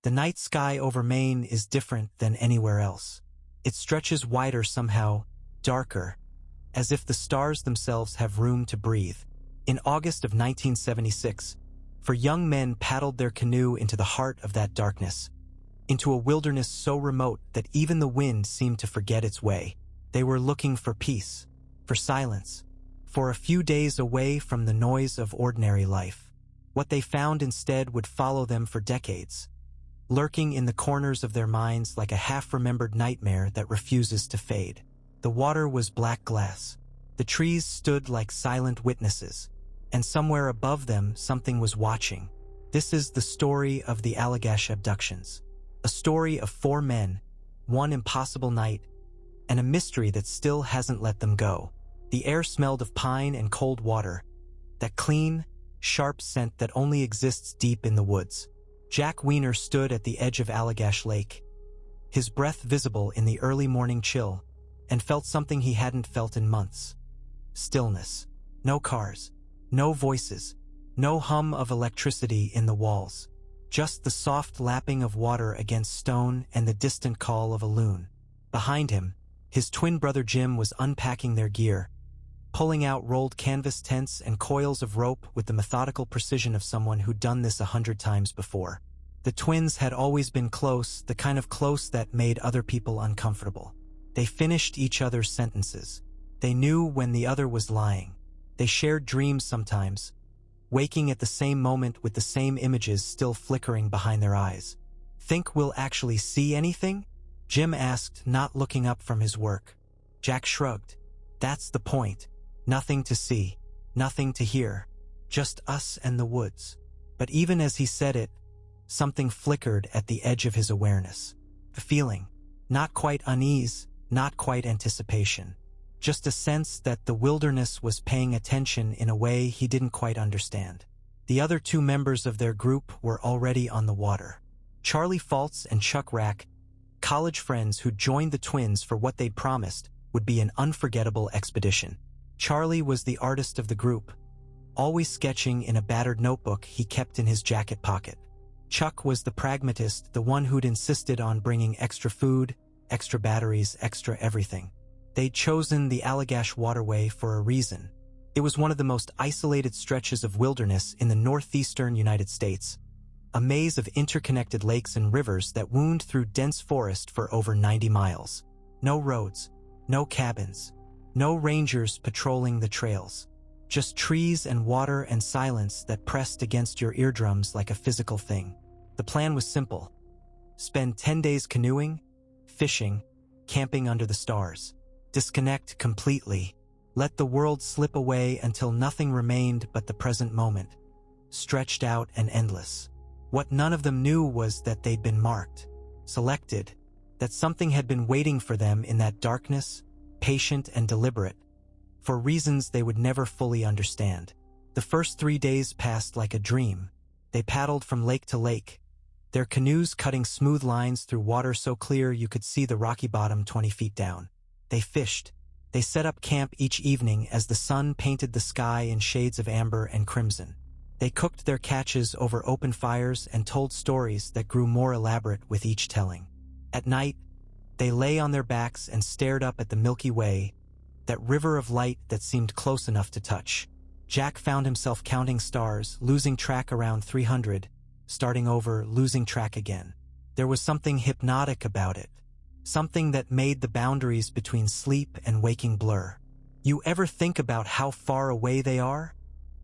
The night sky over Maine is different than anywhere else. It stretches wider somehow, darker, as if the stars themselves have room to breathe. In August of 1976, four young men paddled their canoe into the heart of that darkness, into a wilderness so remote that even the wind seemed to forget its way. They were looking for peace, for silence, for a few days away from the noise of ordinary life. What they found instead would follow them for decades, lurking in the corners of their minds like a half-remembered nightmare that refuses to fade. The water was black glass. The trees stood like silent witnesses, and somewhere above them something was watching. This is the story of the Allagash abductions. A story of four men, one impossible night, and a mystery that still hasn't let them go. The air smelled of pine and cold water, that clean, sharp scent that only exists deep in the woods. Jack Weiner stood at the edge of Allagash Lake, his breath visible in the early morning chill, and felt something he hadn't felt in months. Stillness. No cars. No voices. No hum of electricity in the walls. Just the soft lapping of water against stone and the distant call of a loon. Behind him, his twin brother Jim was unpacking their gear, pulling out rolled canvas tents and coils of rope with the methodical precision of someone who'd done this 100 times before. The twins had always been close, the kind of close that made other people uncomfortable. They finished each other's sentences. They knew when the other was lying. They shared dreams sometimes, waking at the same moment with the same images still flickering behind their eyes. "Think we'll actually see anything?" Jim asked, not looking up from his work. Jack shrugged. "That's the point. Nothing to see, nothing to hear, just us and the woods." But even as he said it, something flickered at the edge of his awareness. A feeling, not quite unease, not quite anticipation, just a sense that the wilderness was paying attention in a way he didn't quite understand. The other two members of their group were already on the water. Charlie Faltz and Chuck Rack, college friends who joined the twins for what they'd promised would be an unforgettable expedition. Charlie was the artist of the group, always sketching in a battered notebook he kept in his jacket pocket. Chuck was the pragmatist, the one who'd insisted on bringing extra food, extra batteries, extra everything. They'd chosen the Allagash waterway for a reason. It was one of the most isolated stretches of wilderness in the northeastern United States, a maze of interconnected lakes and rivers that wound through dense forest for over 90 miles. No roads, no cabins, no rangers patrolling the trails. Just trees and water and silence that pressed against your eardrums like a physical thing. The plan was simple. Spend 10 days canoeing, fishing, camping under the stars. Disconnect completely. Let the world slip away until nothing remained but the present moment, stretched out and endless. What none of them knew was that they'd been marked, selected, that something had been waiting for them in that darkness, patient and deliberate, for reasons they would never fully understand. The first 3 days passed like a dream. They paddled from lake to lake, their canoes cutting smooth lines through water so clear you could see the rocky bottom 20 feet down. They fished. They set up camp each evening as the sun painted the sky in shades of amber and crimson. They cooked their catches over open fires and told stories that grew more elaborate with each telling. At night, they lay on their backs and stared up at the Milky Way, that river of light that seemed close enough to touch. Jack found himself counting stars, losing track around 300, starting over, losing track again. There was something hypnotic about it, something that made the boundaries between sleep and waking blur. "You ever think about how far away they are?"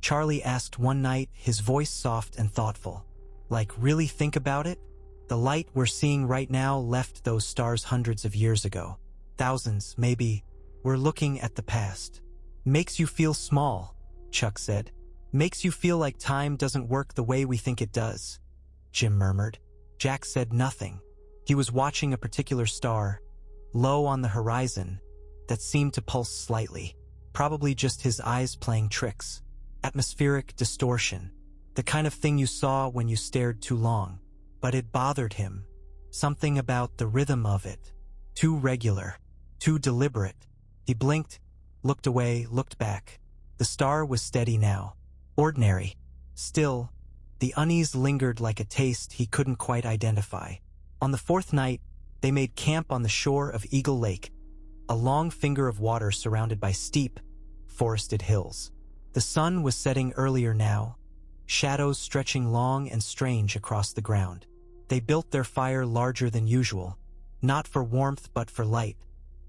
Charlie asked one night, his voice soft and thoughtful. "Like, really think about it? The light we're seeing right now left those stars hundreds of years ago. Thousands, maybe. We're looking at the past." "Makes you feel small," Chuck said. "Makes you feel like time doesn't work the way we think it does," Jim murmured. Jack said nothing. He was watching a particular star, low on the horizon, that seemed to pulse slightly. Probably just his eyes playing tricks. Atmospheric distortion. The kind of thing you saw when you stared too long. But it bothered him. Something about the rhythm of it. Too regular. Too deliberate. He blinked, looked away, looked back. The star was steady now. Ordinary. Still. The unease lingered like a taste he couldn't quite identify. On the fourth night, they made camp on the shore of Eagle Lake, a long finger of water surrounded by steep, forested hills. The sun was setting earlier now, shadows stretching long and strange across the ground. They built their fire larger than usual, not for warmth but for light,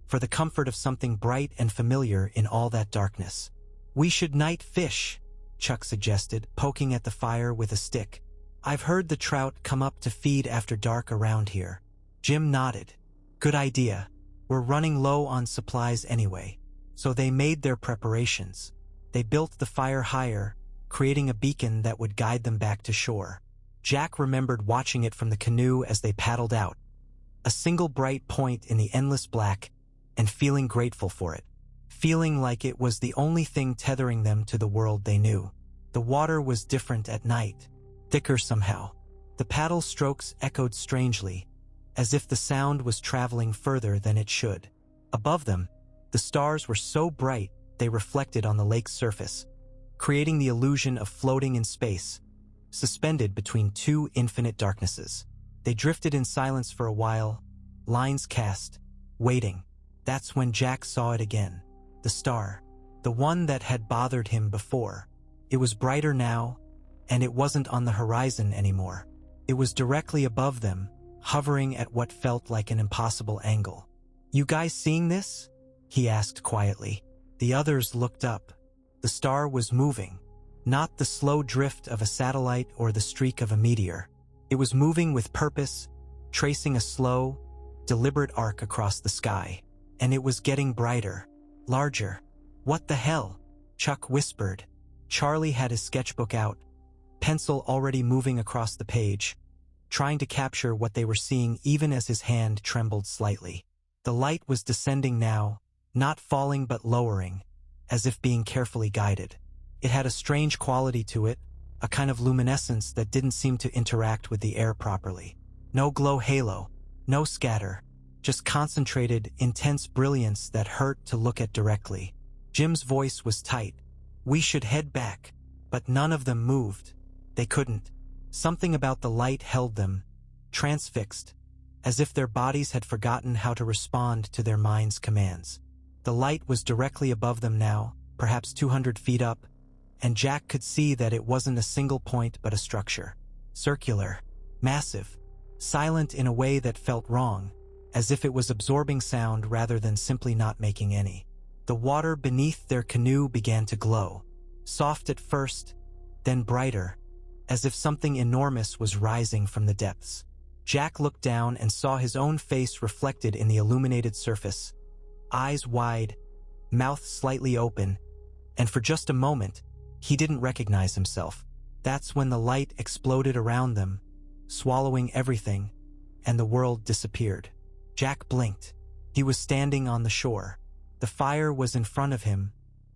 for the comfort of something bright and familiar in all that darkness. "We should night fish," Chuck suggested, poking at the fire with a stick. "I've heard the trout come up to feed after dark around here." Jim nodded. "Good idea. We're running low on supplies anyway." So they made their preparations. They built the fire higher, creating a beacon that would guide them back to shore. Jack remembered watching it from the canoe as they paddled out, a single bright point in the endless black, and feeling grateful for it, feeling like it was the only thing tethering them to the world they knew. The water was different at night, thicker somehow. The paddle strokes echoed strangely, as if the sound was traveling further than it should. Above them, the stars were so bright they reflected on the lake's surface, creating the illusion of floating in space, suspended between two infinite darknesses. They drifted in silence for a while, lines cast, waiting. That's when Jack saw it again. The star, the one that had bothered him before. It was brighter now, and it wasn't on the horizon anymore. It was directly above them, hovering at what felt like an impossible angle. "You guys seeing this?" he asked quietly. The others looked up. The star was moving, not the slow drift of a satellite or the streak of a meteor. It was moving with purpose, tracing a slow, deliberate arc across the sky. And it was getting brighter, larger. "What the hell?" Chuck whispered. Charlie had his sketchbook out, pencil already moving across the page, trying to capture what they were seeing even as his hand trembled slightly. The light was descending now, not falling but lowering, as if being carefully guided. It had a strange quality to it, a kind of luminescence that didn't seem to interact with the air properly. No glow halo, no scatter, just concentrated, intense brilliance that hurt to look at directly. Jim's voice was tight. "We should head back." But none of them moved. They couldn't. Something about the light held them, transfixed, as if their bodies had forgotten how to respond to their mind's commands. The light was directly above them now, perhaps 200 feet up, and Jack could see that it wasn't a single point but a structure. Circular, massive, silent in a way that felt wrong, as if it was absorbing sound rather than simply not making any. The water beneath their canoe began to glow, soft at first, then brighter, as if something enormous was rising from the depths. Jack looked down and saw his own face reflected in the illuminated surface, eyes wide, mouth slightly open, and for just a moment, he didn't recognize himself. That's when the light exploded around them, swallowing everything, and the world disappeared. Jack blinked. He was standing on the shore. The fire was in front of him,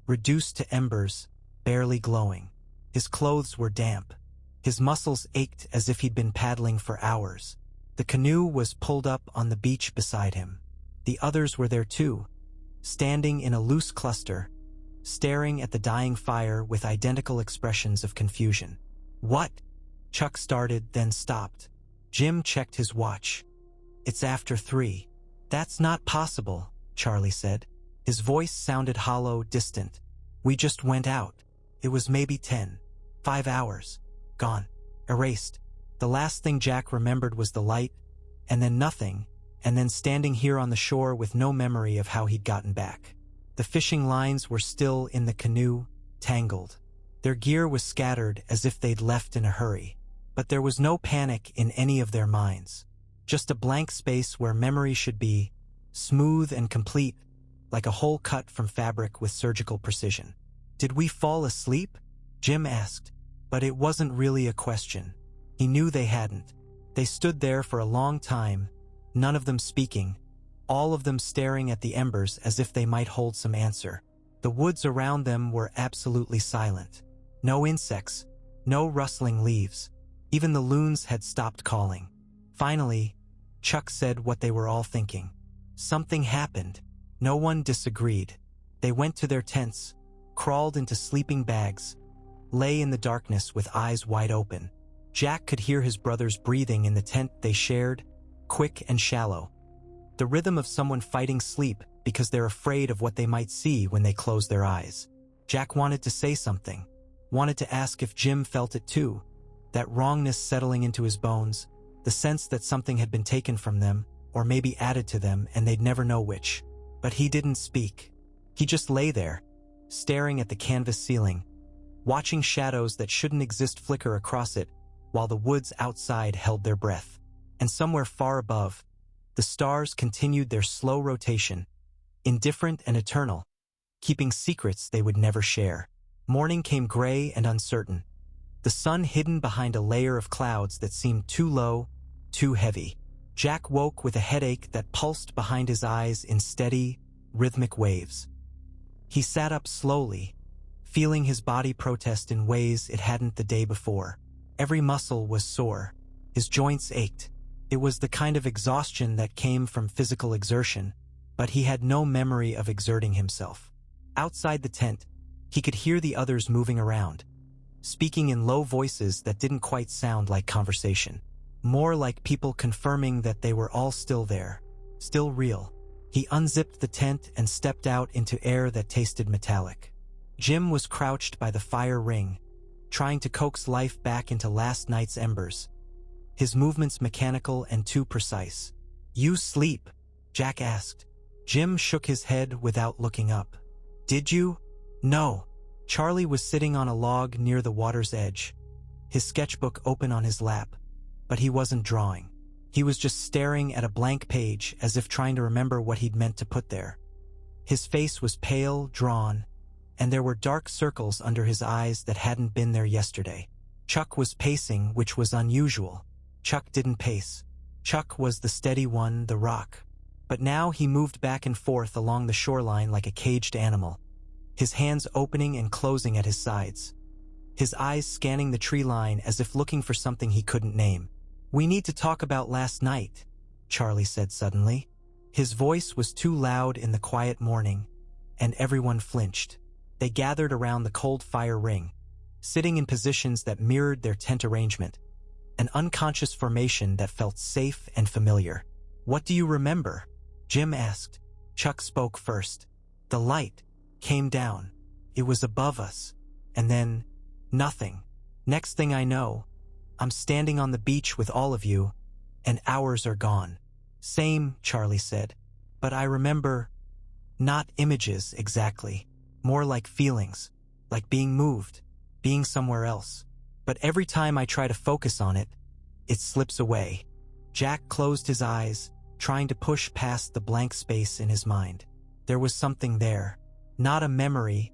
reduced to embers, barely glowing. His clothes were damp. His muscles ached as if he'd been paddling for hours. The canoe was pulled up on the beach beside him. The others were there too, standing in a loose cluster, staring at the dying fire with identical expressions of confusion. "What?" Chuck started, then stopped. Jim checked his watch. "It's after 3. "That's not possible," Charlie said. His voice sounded hollow, distant. "We just went out. It was maybe 10. 5 hours. Gone. Erased." The last thing Jack remembered was the light, and then nothing, and then standing here on the shore with no memory of how he'd gotten back. The fishing lines were still in the canoe, tangled. Their gear was scattered as if they'd left in a hurry. But there was no panic in any of their minds. Just a blank space where memory should be, smooth and complete, like a hole cut from fabric with surgical precision. "Did we fall asleep?" Jim asked. But it wasn't really a question. He knew they hadn't. They stood there for a long time, none of them speaking, all of them staring at the embers as if they might hold some answer. The woods around them were absolutely silent. No insects, no rustling leaves. Even the loons had stopped calling. Finally, Chuck said what they were all thinking. Something happened. No one disagreed. They went to their tents, crawled into sleeping bags, lay in the darkness with eyes wide open. Jack could hear his brother's breathing in the tent they shared, quick and shallow. The rhythm of someone fighting sleep because they're afraid of what they might see when they close their eyes. Jack wanted to say something, wanted to ask if Jim felt it too, that wrongness settling into his bones, the sense that something had been taken from them, or maybe added to them and they'd never know which. But he didn't speak. He just lay there, staring at the canvas ceiling, watching shadows that shouldn't exist flicker across it while the woods outside held their breath. And somewhere far above, the stars continued their slow rotation, indifferent and eternal, keeping secrets they would never share. Morning came gray and uncertain, the sun hidden behind a layer of clouds that seemed too low, too heavy. Jack woke with a headache that pulsed behind his eyes in steady, rhythmic waves. He sat up slowly, feeling his body protest in ways it hadn't the day before. Every muscle was sore. His joints ached. It was the kind of exhaustion that came from physical exertion, but he had no memory of exerting himself. Outside the tent, he could hear the others moving around, speaking in low voices that didn't quite sound like conversation. More like people confirming that they were all still there, still real. He unzipped the tent and stepped out into air that tasted metallic. Jim was crouched by the fire ring, trying to coax life back into last night's embers. His movements mechanical and too precise. "You sleep?" Jack asked. Jim shook his head without looking up. "Did you?" "No." Charlie was sitting on a log near the water's edge, his sketchbook open on his lap, but he wasn't drawing. He was just staring at a blank page as if trying to remember what he'd meant to put there. His face was pale, drawn, and there were dark circles under his eyes that hadn't been there yesterday. Chuck was pacing, which was unusual. Chuck didn't pace. Chuck was the steady one, the rock. But now he moved back and forth along the shoreline like a caged animal, his hands opening and closing at his sides, his eyes scanning the tree line as if looking for something he couldn't name. "We need to talk about last night," Charlie said suddenly. His voice was too loud in the quiet morning, and everyone flinched. They gathered around the cold fire ring, sitting in positions that mirrored their tent arrangement, an unconscious formation that felt safe and familiar. "What do you remember?" Jim asked. Chuck spoke first. "The light came down. It was above us. And then, nothing. Next thing I know, I'm standing on the beach with all of you, and hours are gone." "Same," Charlie said. "But I remember, not images exactly, more like feelings, like being moved, being somewhere else. But every time I try to focus on it, it slips away." Jack closed his eyes, trying to push past the blank space in his mind. There was something there, not a memory,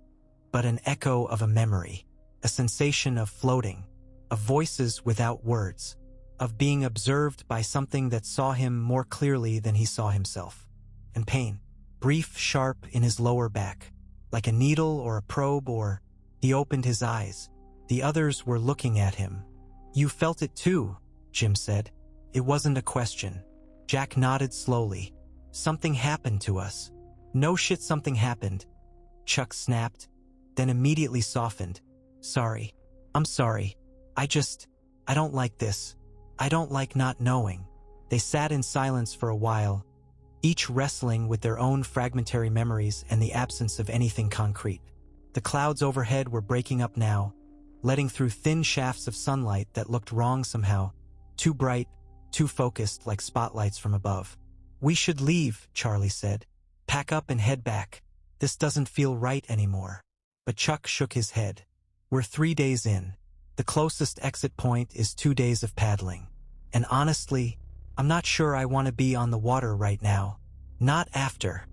but an echo of a memory, a sensation of floating, of voices without words, of being observed by something that saw him more clearly than he saw himself. And pain, brief, sharp in his lower back, like a needle or a probe. Or he opened his eyes. The others were looking at him. "You felt it too," Jim said. It wasn't a question. Jack nodded slowly. "Something happened to us." "No shit, something happened," Chuck snapped, then immediately softened. "Sorry. I'm sorry. I don't like this. I don't like not knowing." They sat in silence for a while, each wrestling with their own fragmentary memories and the absence of anything concrete. The clouds overhead were breaking up now, letting through thin shafts of sunlight that looked wrong somehow, too bright, too focused like spotlights from above. "We should leave," Charlie said. "Pack up and head back. This doesn't feel right anymore." But Chuck shook his head. "We're 3 days in. The closest exit point is 2 days of paddling. And honestly, I'm not sure I want to be on the water right now. Not after."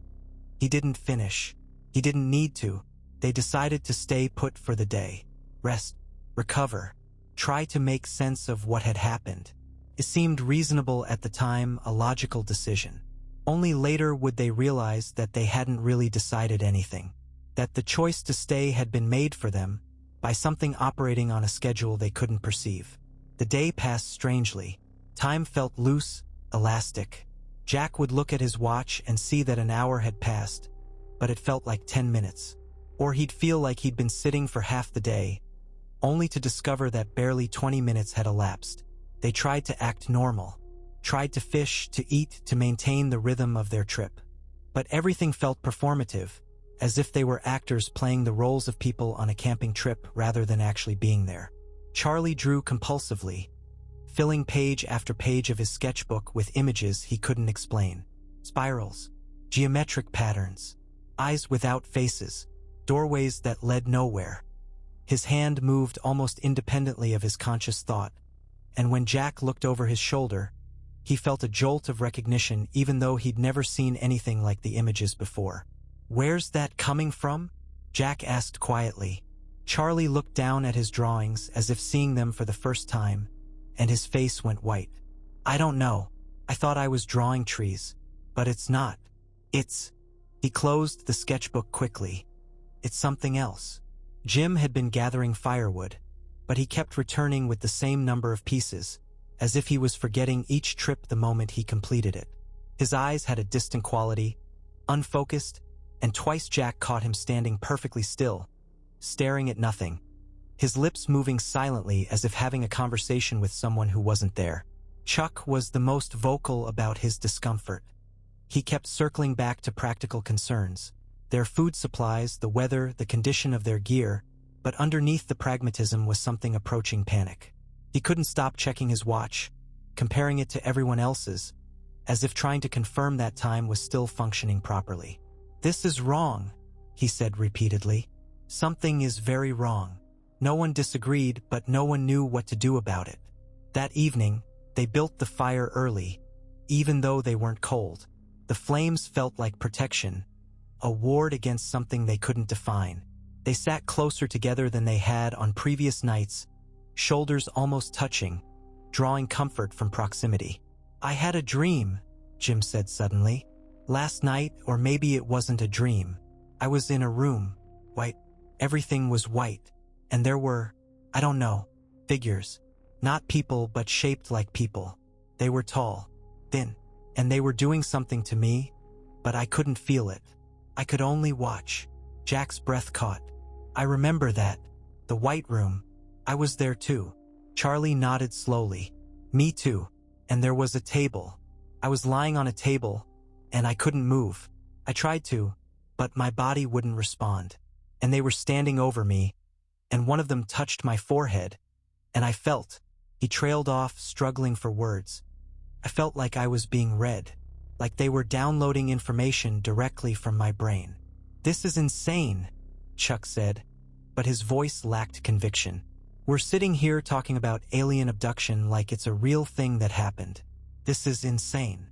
He didn't finish. He didn't need to. They decided to stay put for the day. Rest, recover, try to make sense of what had happened. It seemed reasonable at the time, a logical decision. Only later would they realize that they hadn't really decided anything, that the choice to stay had been made for them by something operating on a schedule they couldn't perceive. The day passed strangely. Time felt loose, elastic. Jack would look at his watch and see that an hour had passed, but it felt like 10 minutes. Or he'd feel like he'd been sitting for half the day, only to discover that barely 20 minutes had elapsed. They tried to act normal, tried to fish, to eat, to maintain the rhythm of their trip. But everything felt performative, as if they were actors playing the roles of people on a camping trip rather than actually being there. Charlie drew compulsively, filling page after page of his sketchbook with images he couldn't explain. Spirals, geometric patterns, eyes without faces, doorways that led nowhere. His hand moved almost independently of his conscious thought, and when Jack looked over his shoulder, he felt a jolt of recognition even though he'd never seen anything like the images before. "Where's that coming from?" Jack asked quietly. Charlie looked down at his drawings as if seeing them for the first time, and his face went white. "I don't know. I thought I was drawing trees, but it's not. It's..." He closed the sketchbook quickly. "It's something else." Jim had been gathering firewood, but he kept returning with the same number of pieces, as if he was forgetting each trip the moment he completed it. His eyes had a distant quality, unfocused, and twice Jack caught him standing perfectly still, staring at nothing, his lips moving silently as if having a conversation with someone who wasn't there. Chuck was the most vocal about his discomfort. He kept circling back to practical concerns, their food supplies, the weather, the condition of their gear, but underneath the pragmatism was something approaching panic. He couldn't stop checking his watch, comparing it to everyone else's, as if trying to confirm that time was still functioning properly. "This is wrong," he said repeatedly. "Something is very wrong." No one disagreed, but no one knew what to do about it. That evening, they built the fire early, even though they weren't cold. The flames felt like protection, a ward against something they couldn't define. They sat closer together than they had on previous nights, shoulders almost touching, drawing comfort from proximity. "I had a dream," Jim said suddenly. "Last night, or maybe it wasn't a dream. I was in a room, white. Everything was white, and there were, I don't know, figures. Not people, but shaped like people. They were tall, thin, and they were doing something to me, but I couldn't feel it. I could only watch." Jack's breath caught. "I remember that. The white room. I was there too." Charlie nodded slowly. "Me too. And there was a table. I was lying on a table, and I couldn't move. I tried to, but my body wouldn't respond. And they were standing over me, and one of them touched my forehead, and I felt..." He trailed off, struggling for words. "I felt like I was being read, like they were downloading information directly from my brain." "This is insane," Chuck said, but his voice lacked conviction. "We're sitting here talking about alien abduction like it's a real thing that happened. This is insane."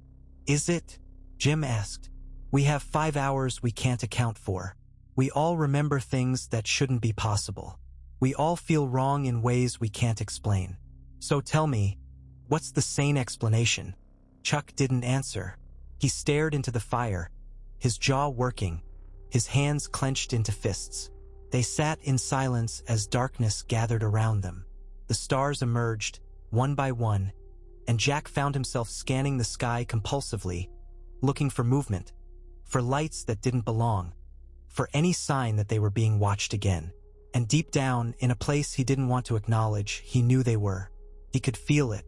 "Is it?" Jim asked. "We have 5 hours we can't account for. We all remember things that shouldn't be possible. We all feel wrong in ways we can't explain. So tell me, what's the sane explanation?" Chuck didn't answer. He stared into the fire, his jaw working, his hands clenched into fists. They sat in silence as darkness gathered around them. The stars emerged, one by one, and Jack found himself scanning the sky compulsively, looking for movement, for lights that didn't belong, for any sign that they were being watched again. And deep down, in a place he didn't want to acknowledge, he knew they were. He could feel it,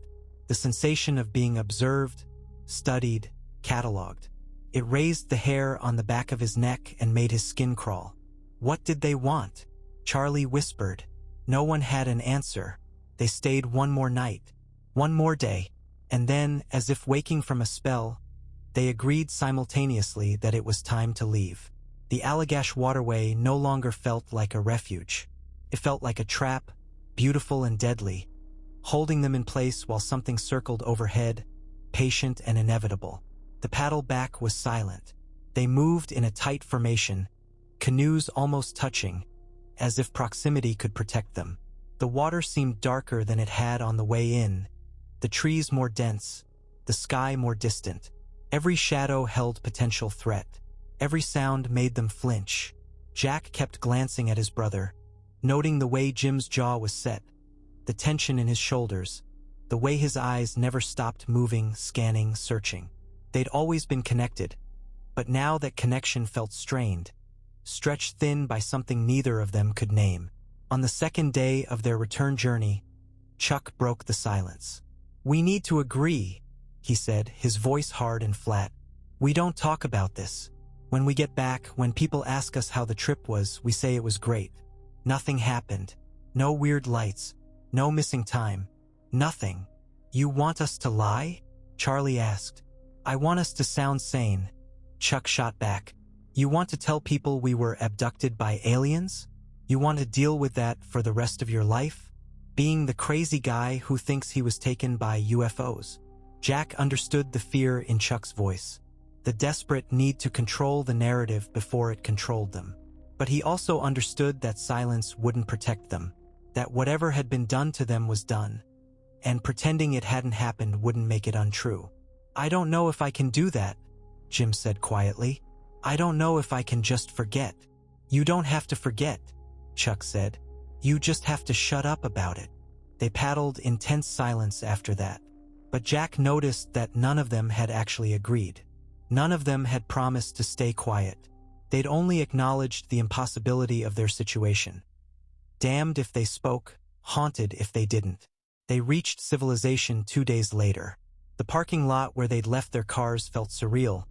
the sensation of being observed, studied, catalogued. It raised the hair on the back of his neck and made his skin crawl. "What did they want?" Charlie whispered. No one had an answer. They stayed one more night, one more day, and then, as if waking from a spell, they agreed simultaneously that it was time to leave. The Allagash waterway no longer felt like a refuge. It felt like a trap, beautiful and deadly, holding them in place while something circled overhead, patient and inevitable. The paddle back was silent. They moved in a tight formation, canoes almost touching, as if proximity could protect them. The water seemed darker than it had on the way in, the trees more dense, the sky more distant. Every shadow held potential threat. Every sound made them flinch. Jack kept glancing at his brother, noting the way Jim's jaw was set, the tension in his shoulders, the way his eyes never stopped moving, scanning, searching. They'd always been connected, but now that connection felt strained, stretched thin by something neither of them could name. On the second day of their return journey, Chuck broke the silence. "We need to agree," he said, his voice hard and flat. "We don't talk about this. When we get back, when people ask us how the trip was, we say it was great. Nothing happened. No weird lights. No missing time. Nothing." "You want us to lie?" Charlie asked. "I want us to sound sane," Chuck shot back. "You want to tell people we were abducted by aliens? You want to deal with that for the rest of your life? Being the crazy guy who thinks he was taken by UFOs?" Jack understood the fear in Chuck's voice, the desperate need to control the narrative before it controlled them. But he also understood that silence wouldn't protect them, that whatever had been done to them was done, and pretending it hadn't happened wouldn't make it untrue. "I don't know if I can do that," Jim said quietly. "I don't know if I can just forget." "You don't have to forget," Chuck said. "You just have to shut up about it." They paddled in tense silence after that. But Jack noticed that none of them had actually agreed. None of them had promised to stay quiet. They'd only acknowledged the impossibility of their situation. Damned if they spoke, haunted if they didn't. They reached civilization 2 days later. The parking lot where they'd left their cars felt surreal.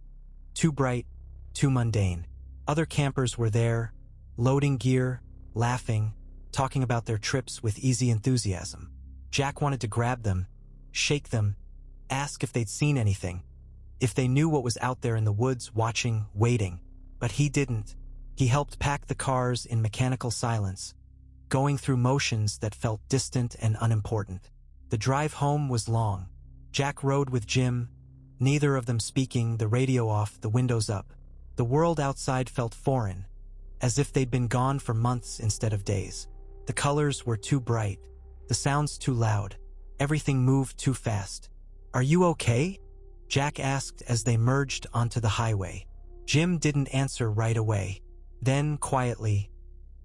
Too bright, too mundane. Other campers were there, loading gear, laughing, talking about their trips with easy enthusiasm. Jack wanted to grab them, shake them, ask if they'd seen anything, if they knew what was out there in the woods watching, waiting. But he didn't. He helped pack the cars in mechanical silence, going through motions that felt distant and unimportant. The drive home was long. Jack rode with Jim, neither of them speaking, the radio off, the windows up. The world outside felt foreign, as if they'd been gone for months instead of days. The colors were too bright, the sounds too loud, everything moved too fast. "Are you okay?" Jack asked as they merged onto the highway. Jim didn't answer right away. Then, quietly,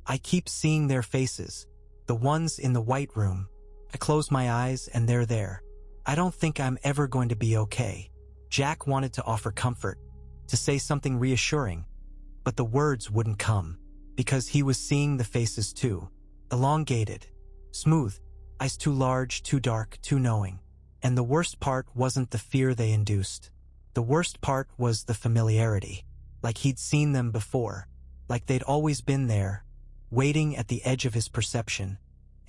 "I keep seeing their faces, the ones in the white room. I close my eyes and they're there. I don't think I'm ever going to be okay." Jack wanted to offer comfort, to say something reassuring, but the words wouldn't come, because he was seeing the faces too. Elongated, smooth, eyes too large, too dark, too knowing. And the worst part wasn't the fear they induced. The worst part was the familiarity, like he'd seen them before, like they'd always been there, waiting at the edge of his perception,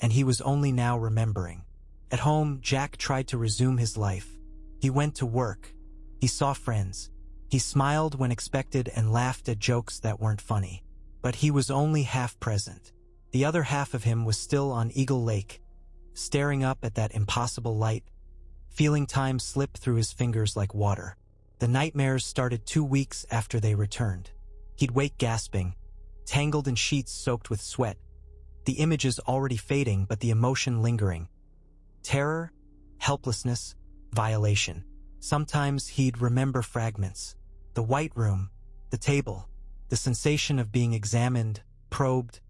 and he was only now remembering. At home, Jack tried to resume his life. He went to work. He saw friends. He smiled when expected and laughed at jokes that weren't funny. But he was only half present. The other half of him was still on Eagle Lake, staring up at that impossible light, feeling time slip through his fingers like water. The nightmares started 2 weeks after they returned. He'd wake gasping, tangled in sheets soaked with sweat, the images already fading but the emotion lingering. Terror, helplessness, violation. Sometimes he'd remember fragments. The white room, the table, the sensation of being examined, probed,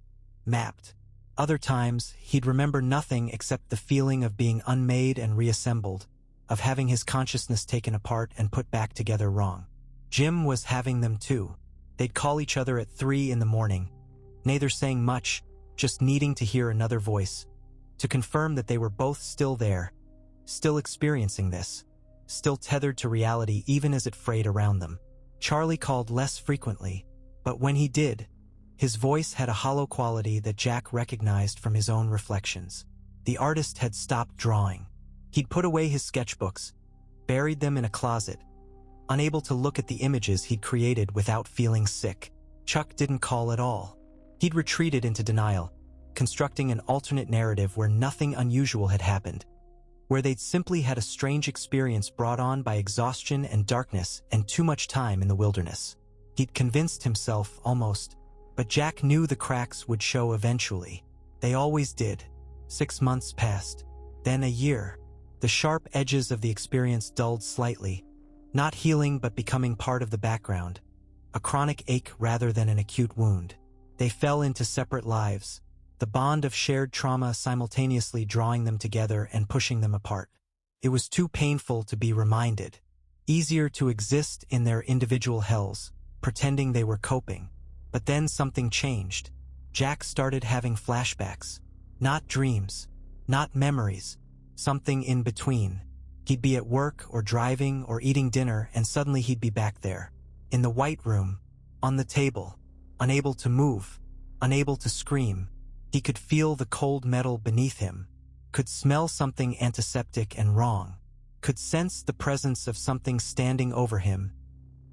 mapped. Other times, he'd remember nothing except the feeling of being unmade and reassembled, of having his consciousness taken apart and put back together wrong. Jim was having them too. They'd call each other at 3 in the morning, neither saying much, just needing to hear another voice, to confirm that they were both still there, still experiencing this, still tethered to reality even as it frayed around them. Charlie called less frequently, but when he did, his voice had a hollow quality that Jack recognized from his own reflections. The artist had stopped drawing. He'd put away his sketchbooks, buried them in a closet, unable to look at the images he'd created without feeling sick. Chuck didn't call at all. He'd retreated into denial, constructing an alternate narrative where nothing unusual had happened, where they'd simply had a strange experience brought on by exhaustion and darkness and too much time in the wilderness. He'd convinced himself, almost, but Jack knew the cracks would show eventually. They always did. 6 months passed, then a year. The sharp edges of the experience dulled slightly, not healing but becoming part of the background, a chronic ache rather than an acute wound. They fell into separate lives, the bond of shared trauma simultaneously drawing them together and pushing them apart. It was too painful to be reminded, easier to exist in their individual hells, pretending they were coping. But then something changed. Jack started having flashbacks. Not dreams, not memories, something in between. He'd be at work or driving or eating dinner, and suddenly he'd be back there, in the white room, on the table, unable to move, unable to scream. He could feel the cold metal beneath him, could smell something antiseptic and wrong, could sense the presence of something standing over him,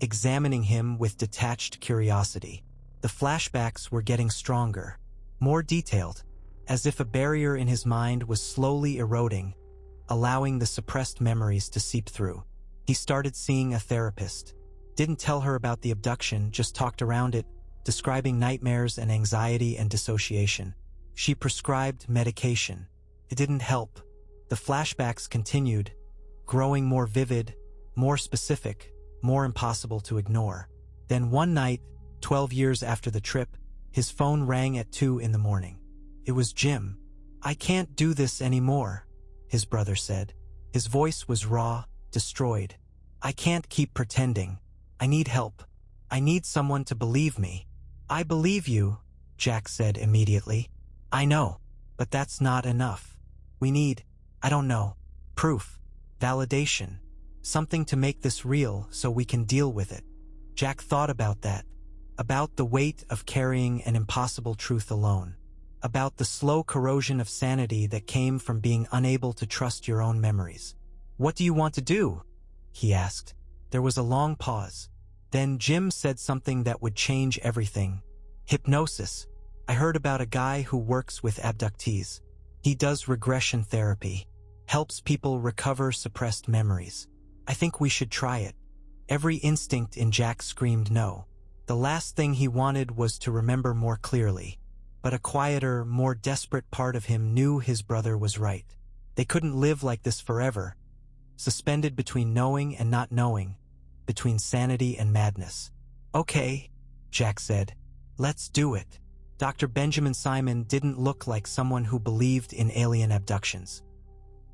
examining him with detached curiosity. The flashbacks were getting stronger, more detailed, as if a barrier in his mind was slowly eroding, allowing the suppressed memories to seep through. He started seeing a therapist. Didn't tell her about the abduction, just talked around it, describing nightmares and anxiety and dissociation. She prescribed medication. It didn't help. The flashbacks continued, growing more vivid, more specific, more impossible to ignore. Then one night, 12 years after the trip, his phone rang at 2 in the morning. It was Jim. "I can't do this anymore," his brother said. His voice was raw, destroyed. "I can't keep pretending. I need help. I need someone to believe me." "I believe you," Jack said immediately. "I know, but that's not enough. We need, I don't know, proof, validation, something to make this real so we can deal with it." Jack thought about that, about the weight of carrying an impossible truth alone, about the slow corrosion of sanity that came from being unable to trust your own memories. "What do you want to do?" he asked. There was a long pause. Then Jim said something that would change everything. "Hypnosis. I heard about a guy who works with abductees. He does regression therapy, helps people recover suppressed memories. I think we should try it." Every instinct in Jack screamed no. The last thing he wanted was to remember more clearly. But a quieter, more desperate part of him knew his brother was right. They couldn't live like this forever, suspended between knowing and not knowing, between sanity and madness. "Okay," Jack said. "Let's do it." Dr. Benjamin Simon didn't look like someone who believed in alien abductions.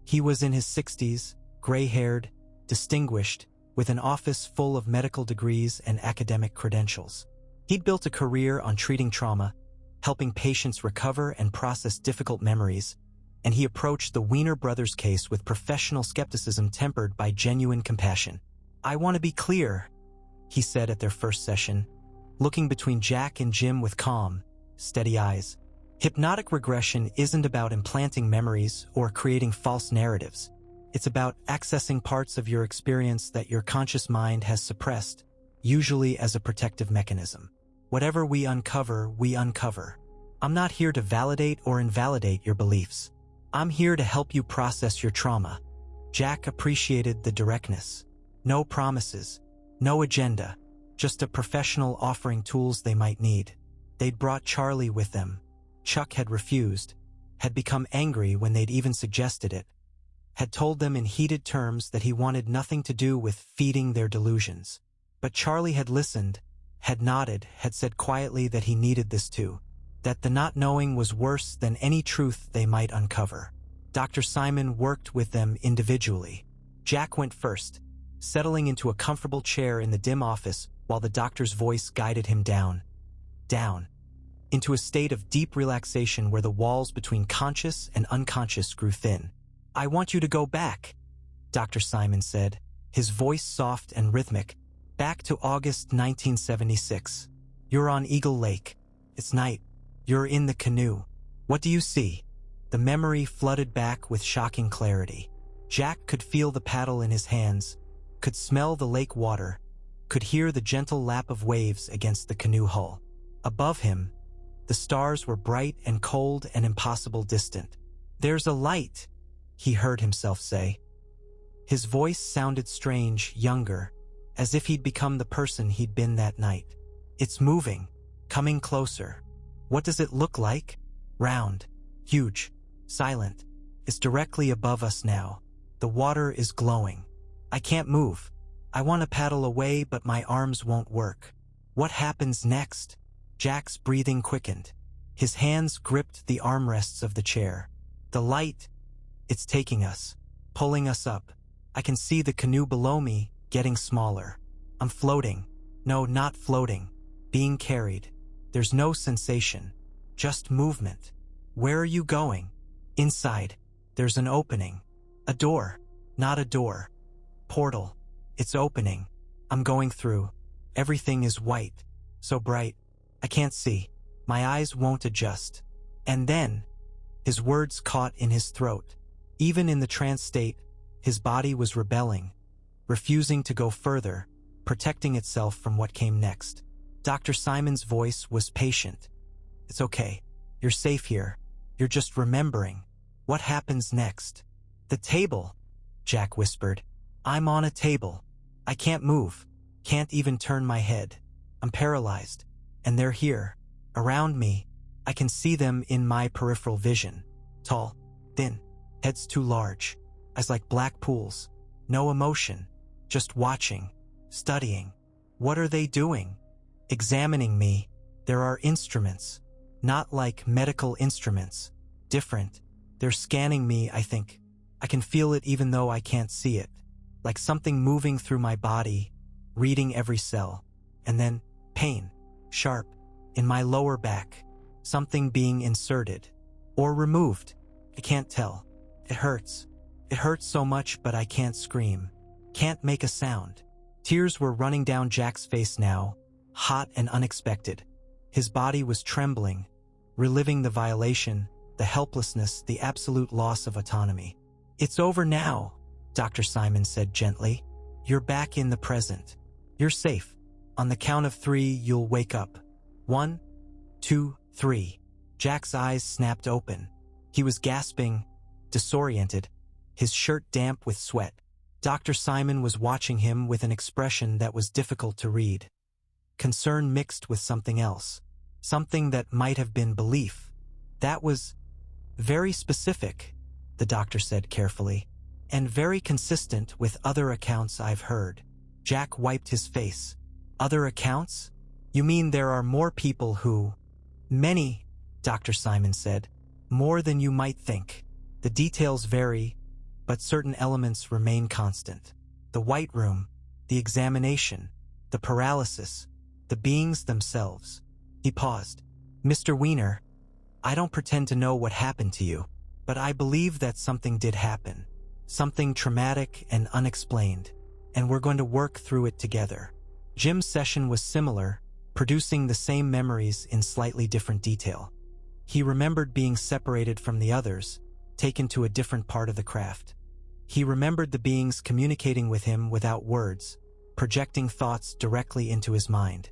He was in his 60s, gray-haired, distinguished, with an office full of medical degrees and academic credentials. He'd built a career on treating trauma, helping patients recover and process difficult memories, and he approached the Weiner brothers case with professional skepticism tempered by genuine compassion. "I want to be clear," he said at their first session, looking between Jack and Jim with calm, steady eyes. "Hypnotic regression isn't about implanting memories or creating false narratives. It's about accessing parts of your experience that your conscious mind has suppressed, usually as a protective mechanism. Whatever we uncover, we uncover. I'm not here to validate or invalidate your beliefs. I'm here to help you process your trauma." Jack appreciated the directness. No promises, no agenda, just a professional offering tools they might need. They'd brought Charlie with them. Chuck had refused, had become angry when they'd even suggested it, had told them in heated terms that he wanted nothing to do with feeding their delusions. But Charlie had listened, had nodded, had said quietly that he needed this too, that the not knowing was worse than any truth they might uncover. Dr. Simon worked with them individually. Jack went first, settling into a comfortable chair in the dim office while the doctor's voice guided him down, into a state of deep relaxation where the walls between conscious and unconscious grew thin. "I want you to go back," Dr. Simon said, his voice soft and rhythmic, "back to August 1976. You're on Eagle Lake. It's night. You're in the canoe. What do you see?" The memory flooded back with shocking clarity. Jack could feel the paddle in his hands, could smell the lake water, could hear the gentle lap of waves against the canoe hull. Above him, the stars were bright and cold and impossible distant. "There's a light," he heard himself say. His voice sounded strange, younger, as if he'd become the person he'd been that night. "It's moving, coming closer. What does it look like?" "Round, huge, silent. It's directly above us now. The water is glowing. I can't move. I want to paddle away, but my arms won't work." "What happens next?" Jack's breathing quickened. His hands gripped the armrests of the chair. "The light, it's taking us, pulling us up. I can see the canoe below me, getting smaller. I'm floating. No, not floating. Being carried. There's no sensation. Just movement. Where are you going? Inside. There's an opening. A door. Not a door. Portal. It's opening. I'm going through. Everything is white. So bright. I can't see. My eyes won't adjust. And then, his words caught in his throat. Even in the trance state, his body was rebelling, refusing to go further, protecting itself from what came next. Dr. Simon's voice was patient. It's okay. You're safe here. You're just remembering. What happens next? The table, Jack whispered. I'm on a table. I can't move. Can't even turn my head. I'm paralyzed. And they're here. Around me. I can see them in my peripheral vision. Tall. Thin. Heads too large. Eyes like black pools. No emotion. Just watching. Studying. What are they doing? Examining me. There are instruments. Not like medical instruments. Different. They're scanning me, I think. I can feel it even though I can't see it. Like something moving through my body, reading every cell. And then, pain. Sharp. In my lower back. Something being inserted. Or removed. I can't tell. It hurts. It hurts so much, but I can't scream. Can't make a sound. Tears were running down Jack's face now, hot and unexpected. His body was trembling, reliving the violation, the helplessness, the absolute loss of autonomy. It's over now, Dr. Simon said gently. You're back in the present. You're safe. On the count of 3, you'll wake up. 1, 2, 3. Jack's eyes snapped open. He was gasping, disoriented, his shirt damp with sweat. Dr. Simon was watching him with an expression that was difficult to read. Concern mixed with something else. Something that might have been belief. That was very specific, the doctor said carefully, and very consistent with other accounts I've heard. Jack wiped his face. Other accounts? You mean there are more people who... Many, Dr. Simon said. More than you might think. The details vary, but certain elements remain constant. The White Room, the examination, the paralysis, the beings themselves. He paused. Mr. Wiener, I don't pretend to know what happened to you, but I believe that something did happen. Something traumatic and unexplained, and we're going to work through it together. Jim's session was similar, producing the same memories in slightly different detail. He remembered being separated from the others, taken to a different part of the craft. He remembered the beings communicating with him without words, projecting thoughts directly into his mind.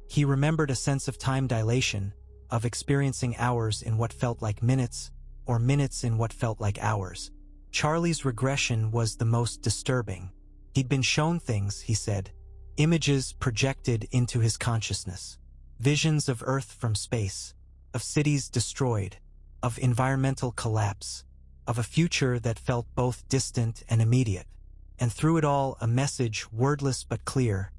He remembered a sense of time dilation, of experiencing hours in what felt like minutes, or minutes in what felt like hours. Charlie's regression was the most disturbing. He'd been shown things, he said, images projected into his consciousness, visions of Earth from space, of cities destroyed, of environmental collapse, of a future that felt both distant and immediate. And through it all, a message, wordless but clear.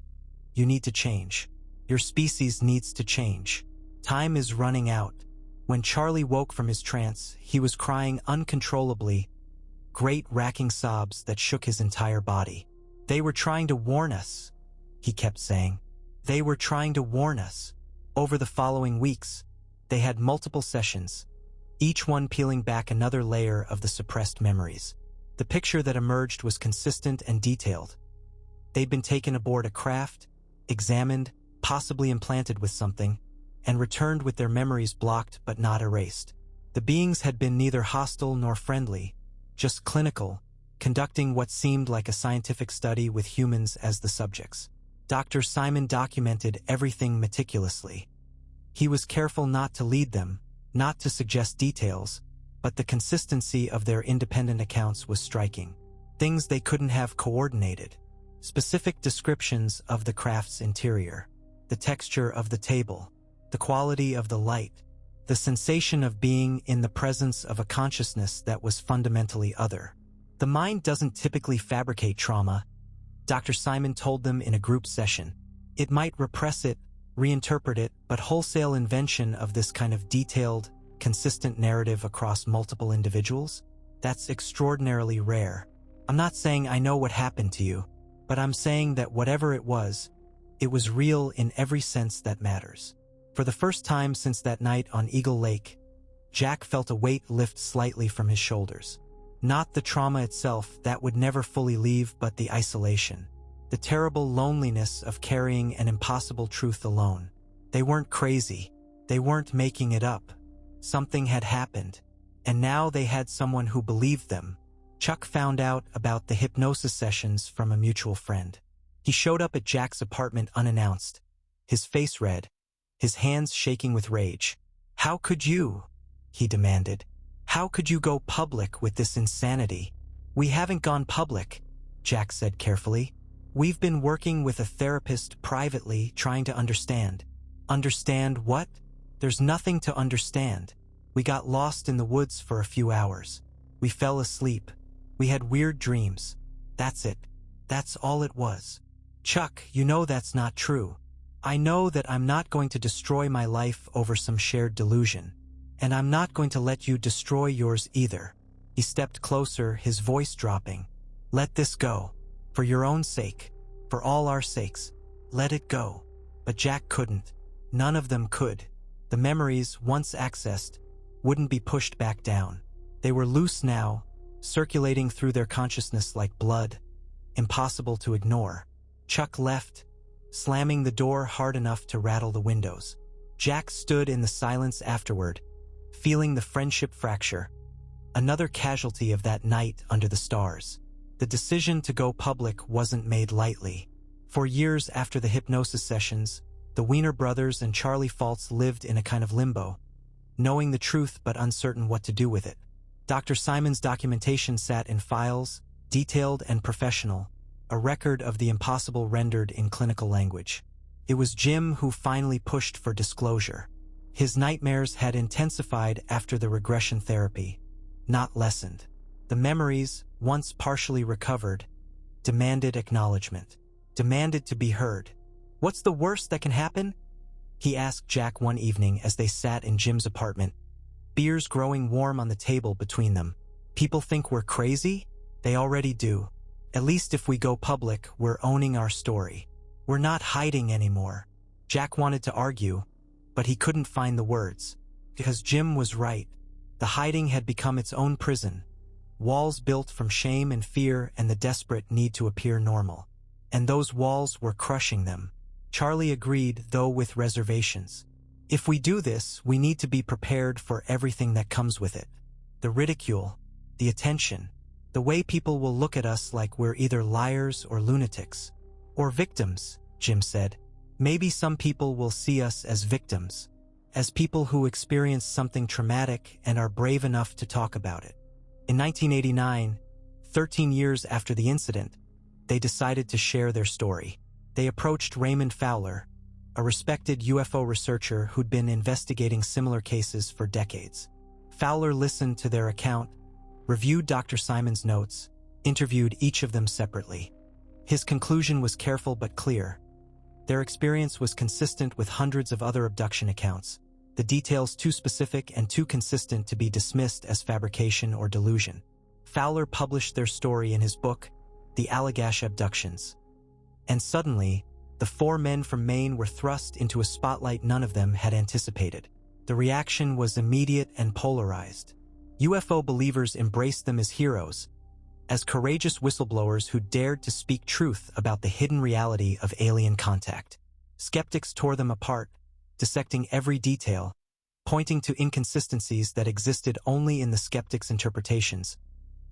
You need to change. Your species needs to change. Time is running out. When Charlie woke from his trance, he was crying uncontrollably, great racking sobs that shook his entire body. They were trying to warn us, he kept saying. They were trying to warn us. Over the following weeks, they had multiple sessions, each one peeling back another layer of the suppressed memories. The picture that emerged was consistent and detailed. They'd been taken aboard a craft, examined, possibly implanted with something, and returned with their memories blocked but not erased. The beings had been neither hostile nor friendly, just clinical, conducting what seemed like a scientific study with humans as the subjects. Dr. Simon documented everything meticulously. He was careful not to lead them, not to suggest details, but the consistency of their independent accounts was striking. Things they couldn't have coordinated. Specific descriptions of the craft's interior, the texture of the table, the quality of the light, the sensation of being in the presence of a consciousness that was fundamentally other. The mind doesn't typically fabricate trauma, Dr. Simon told them in a group session. It might repress it, reinterpret it, but wholesale invention of this kind of detailed, consistent narrative across multiple individuals? That's extraordinarily rare. I'm not saying I know what happened to you, but I'm saying that whatever it was real in every sense that matters. For the first time since that night on Eagle Lake, Jack felt a weight lift slightly from his shoulders. Not the trauma itself, that would never fully leave, but the isolation. The terrible loneliness of carrying an impossible truth alone. They weren't crazy. They weren't making it up. Something had happened, and now they had someone who believed them. Chuck found out about the hypnosis sessions from a mutual friend. He showed up at Jack's apartment unannounced, his face red, his hands shaking with rage. "How could you?" he demanded. "How could you go public with this insanity?" "We haven't gone public," Jack said carefully. "We've been working with a therapist privately, trying to understand." "Understand what?" "There's nothing to understand. We got lost in the woods for a few hours. We fell asleep. We had weird dreams. That's it. That's all it was." "Chuck, you know that's not true." "I know that I'm not going to destroy my life over some shared delusion. And I'm not going to let you destroy yours either." He stepped closer, his voice dropping. "Let this go. For your own sake. For all our sakes. Let it go." But Jack couldn't. None of them could. The memories, once accessed, wouldn't be pushed back down. They were loose now, circulating through their consciousness like blood. Impossible to ignore. Chuck left, slamming the door hard enough to rattle the windows. Jack stood in the silence afterward, feeling the friendship fracture. Another casualty of that night under the stars. The decision to go public wasn't made lightly. For years after the hypnosis sessions, the Wiener brothers and Charlie Faltz lived in a kind of limbo, knowing the truth but uncertain what to do with it. Dr. Simon's documentation sat in files, detailed and professional, a record of the impossible rendered in clinical language. It was Jim who finally pushed for disclosure. His nightmares had intensified after the regression therapy, not lessened. The memories, once partially recovered, demanded acknowledgement, demanded to be heard. "What's the worst that can happen?" he asked Jack one evening as they sat in Jim's apartment, beers growing warm on the table between them. "People think we're crazy? They already do. At least if we go public, we're owning our story. We're not hiding anymore." Jack wanted to argue, but he couldn't find the words. Because Jim was right. The hiding had become its own prison. Walls built from shame and fear and the desperate need to appear normal. And those walls were crushing them. Charlie agreed, though with reservations. "If we do this, we need to be prepared for everything that comes with it. The ridicule, the attention, the way people will look at us like we're either liars or lunatics. Or victims," Jim said. "Maybe some people will see us as victims, as people who experienced something traumatic and are brave enough to talk about it." In 1989, 13 years after the incident, they decided to share their story. They approached Raymond Fowler, a respected UFO researcher who'd been investigating similar cases for decades. Fowler listened to their account, reviewed Dr. Simon's notes, interviewed each of them separately. His conclusion was careful but clear. Their experience was consistent with hundreds of other abduction accounts, the details too specific and too consistent to be dismissed as fabrication or delusion. Fowler published their story in his book, The Allagash Abductions. And suddenly, the four men from Maine were thrust into a spotlight none of them had anticipated. The reaction was immediate and polarized. UFO believers embraced them as heroes, as courageous whistleblowers who dared to speak truth about the hidden reality of alien contact. Skeptics tore them apart, dissecting every detail, pointing to inconsistencies that existed only in the skeptics' interpretations,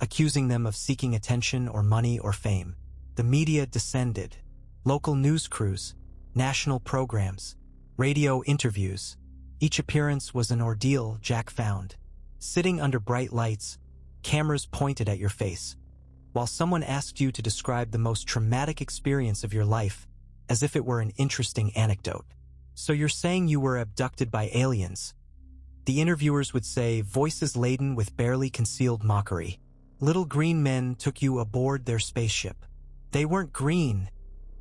accusing them of seeking attention or money or fame. The media descended. Local news crews, national programs, radio interviews. Each appearance was an ordeal, Jack found. Sitting under bright lights, cameras pointed at your face, while someone asked you to describe the most traumatic experience of your life, as if it were an interesting anecdote. "So you're saying you were abducted by aliens?" The interviewers would say, voices laden with barely concealed mockery. "Little green men took you aboard their spaceship." "They weren't green,"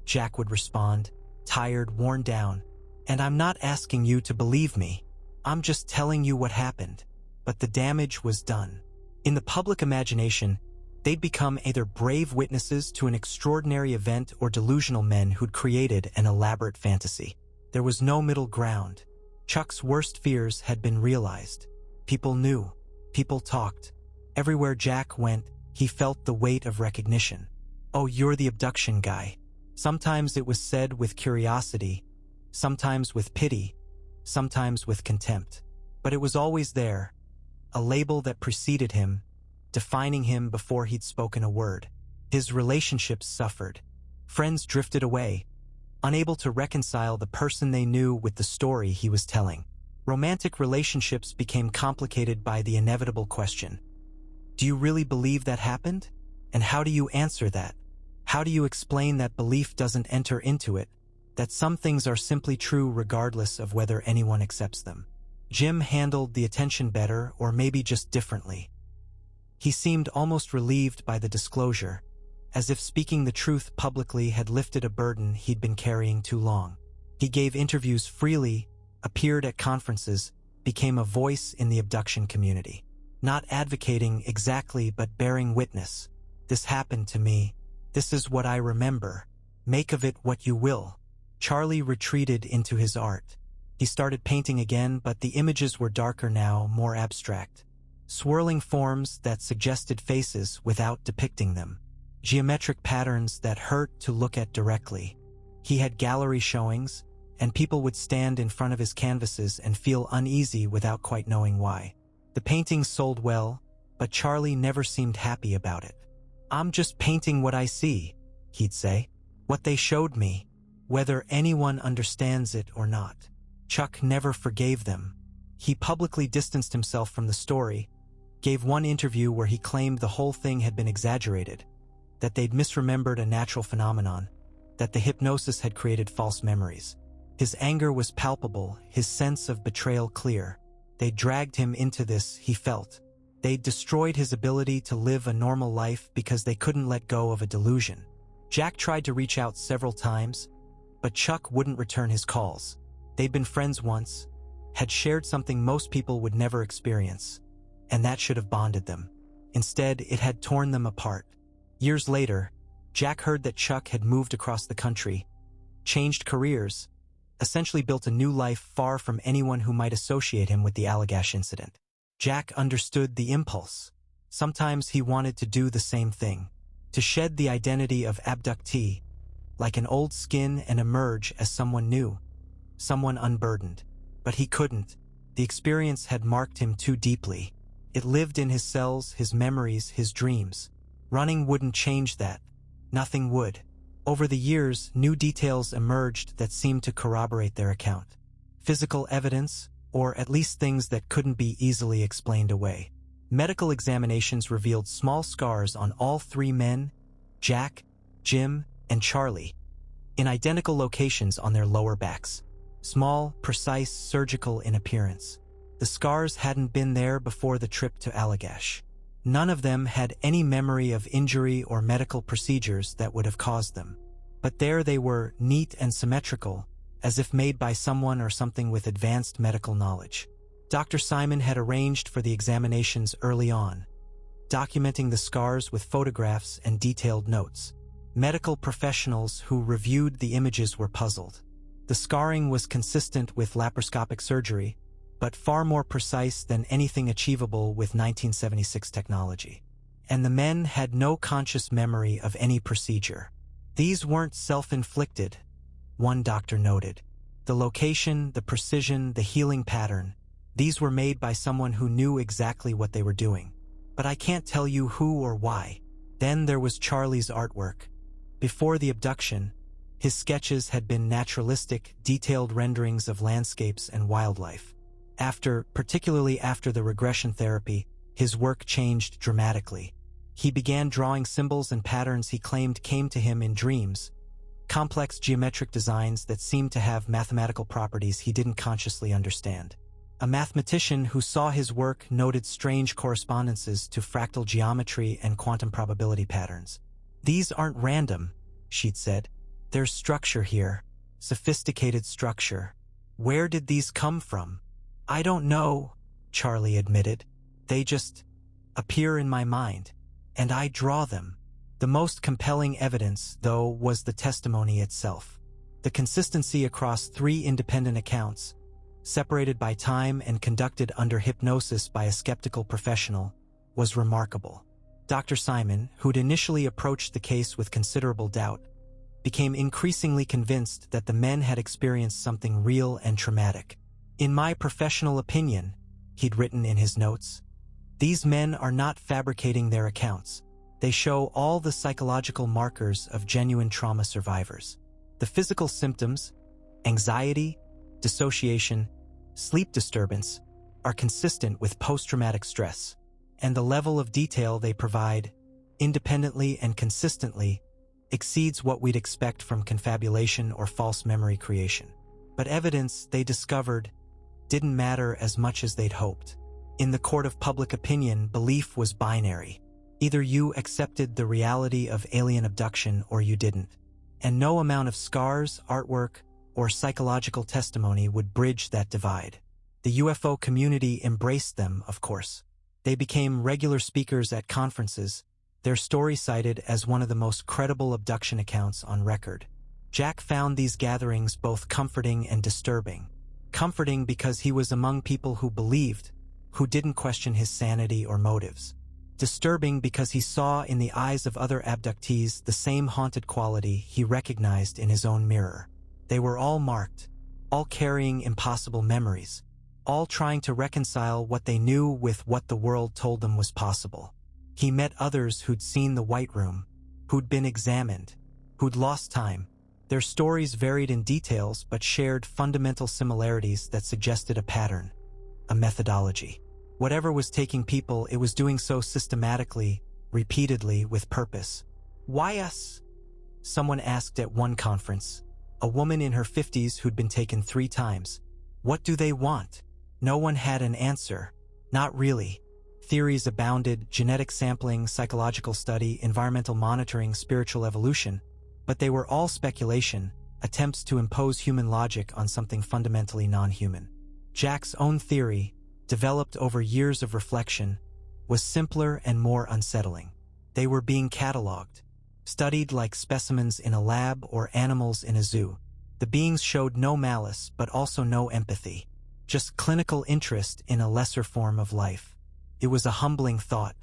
Jack would respond, tired, worn down. "And I'm not asking you to believe me. I'm just telling you what happened." But the damage was done. In the public imagination, they'd become either brave witnesses to an extraordinary event or delusional men who'd created an elaborate fantasy. There was no middle ground. Chuck's worst fears had been realized. People knew. People talked. Everywhere Jack went, he felt the weight of recognition. "Oh, you're the abduction guy." Sometimes it was said with curiosity, sometimes with pity, sometimes with contempt. But it was always there, a label that preceded him, defining him before he'd spoken a word. His relationships suffered. Friends drifted away, unable to reconcile the person they knew with the story he was telling. Romantic relationships became complicated by the inevitable question: do you really believe that happened? And how do you answer that? How do you explain that belief doesn't enter into it, that some things are simply true regardless of whether anyone accepts them? Jim handled the attention better, or maybe just differently. He seemed almost relieved by the disclosure, as if speaking the truth publicly had lifted a burden he'd been carrying too long. He gave interviews freely, appeared at conferences, became a voice in the abduction community. Not advocating exactly, but bearing witness. "This happened to me. This is what I remember. Make of it what you will." Charlie retreated into his art. He started painting again, but the images were darker now, more abstract. Swirling forms that suggested faces without depicting them. Geometric patterns that hurt to look at directly. He had gallery showings, and people would stand in front of his canvases and feel uneasy without quite knowing why. The paintings sold well, but Charlie never seemed happy about it. "I'm just painting what I see," he'd say. "What they showed me, whether anyone understands it or not." Chuck never forgave them. He publicly distanced himself from the story, gave one interview where he claimed the whole thing had been exaggerated, that they'd misremembered a natural phenomenon, that the hypnosis had created false memories. His anger was palpable, his sense of betrayal clear. They'd dragged him into this, he felt. They'd destroyed his ability to live a normal life because they couldn't let go of a delusion. Jack tried to reach out several times, but Chuck wouldn't return his calls. They'd been friends once, had shared something most people would never experience, and that should have bonded them. Instead, it had torn them apart. Years later, Jack heard that Chuck had moved across the country, changed careers, essentially built a new life far from anyone who might associate him with the Allagash incident. Jack understood the impulse. Sometimes he wanted to do the same thing, to shed the identity of abductee, like an old skin, and emerge as someone new, someone unburdened. But he couldn't. The experience had marked him too deeply. It lived in his cells, his memories, his dreams. Running wouldn't change that. Nothing would. Over the years, new details emerged that seemed to corroborate their account. Physical evidence, or at least things that couldn't be easily explained away. Medical examinations revealed small scars on all three men, Jack, Jim, and Charlie, in identical locations on their lower backs. Small, precise, surgical in appearance. The scars hadn't been there before the trip to Allagash. None of them had any memory of injury or medical procedures that would have caused them. But there they were, neat and symmetrical, as if made by someone or something with advanced medical knowledge. Dr. Simon had arranged for the examinations early on, documenting the scars with photographs and detailed notes. Medical professionals who reviewed the images were puzzled. The scarring was consistent with laparoscopic surgery, but far more precise than anything achievable with 1976 technology. And the men had no conscious memory of any procedure. These weren't self-inflicted, one doctor noted. The location, the precision, the healing pattern, these were made by someone who knew exactly what they were doing. But I can't tell you who or why. Then there was Charlie's artwork. Before the abduction, his sketches had been naturalistic, detailed renderings of landscapes and wildlife. Particularly after the regression therapy, his work changed dramatically. He began drawing symbols and patterns he claimed came to him in dreams, complex geometric designs that seemed to have mathematical properties he didn't consciously understand. A mathematician who saw his work noted strange correspondences to fractal geometry and quantum probability patterns. "These aren't random," she'd said. "There's structure here, sophisticated structure. Where did these come from?" "I don't know," Charlie admitted. "They just appear in my mind, and I draw them." The most compelling evidence, though, was the testimony itself. The consistency across three independent accounts, separated by time and conducted under hypnosis by a skeptical professional, was remarkable. Dr. Simon, who'd initially approached the case with considerable doubt, became increasingly convinced that the men had experienced something real and traumatic. "In my professional opinion," he'd written in his notes, "these men are not fabricating their accounts. They show all the psychological markers of genuine trauma survivors. The physical symptoms, anxiety, dissociation, sleep disturbance, are consistent with post-traumatic stress, and the level of detail they provide, independently and consistently, exceeds what we'd expect from confabulation or false memory creation. But evidence they discovered didn't matter as much as they'd hoped. In the court of public opinion, belief was binary. Either you accepted the reality of alien abduction or you didn't. And no amount of scars, artwork, or psychological testimony would bridge that divide. The UFO community embraced them, of course. They became regular speakers at conferences, their story cited as one of the most credible abduction accounts on record. Jack found these gatherings both comforting and disturbing. Comforting because he was among people who believed, who didn't question his sanity or motives. Disturbing because he saw in the eyes of other abductees the same haunted quality he recognized in his own mirror. They were all marked, all carrying impossible memories, all trying to reconcile what they knew with what the world told them was possible. He met others who'd seen the White Room, who'd been examined, who'd lost time. Their stories varied in details but shared fundamental similarities that suggested a pattern, a methodology. Whatever was taking people, it was doing so systematically, repeatedly, with purpose. "Why us?" someone asked at one conference, a woman in her 50s who'd been taken 3 times. "What do they want?" No one had an answer. Not really. Theories abounded: genetic sampling, psychological study, environmental monitoring, spiritual evolution. But they were all speculation, attempts to impose human logic on something fundamentally non-human. Jack's own theory, developed over years of reflection, was simpler and more unsettling. They were being cataloged, studied like specimens in a lab or animals in a zoo. The beings showed no malice but also no empathy, just clinical interest in a lesser form of life. It was a humbling thought.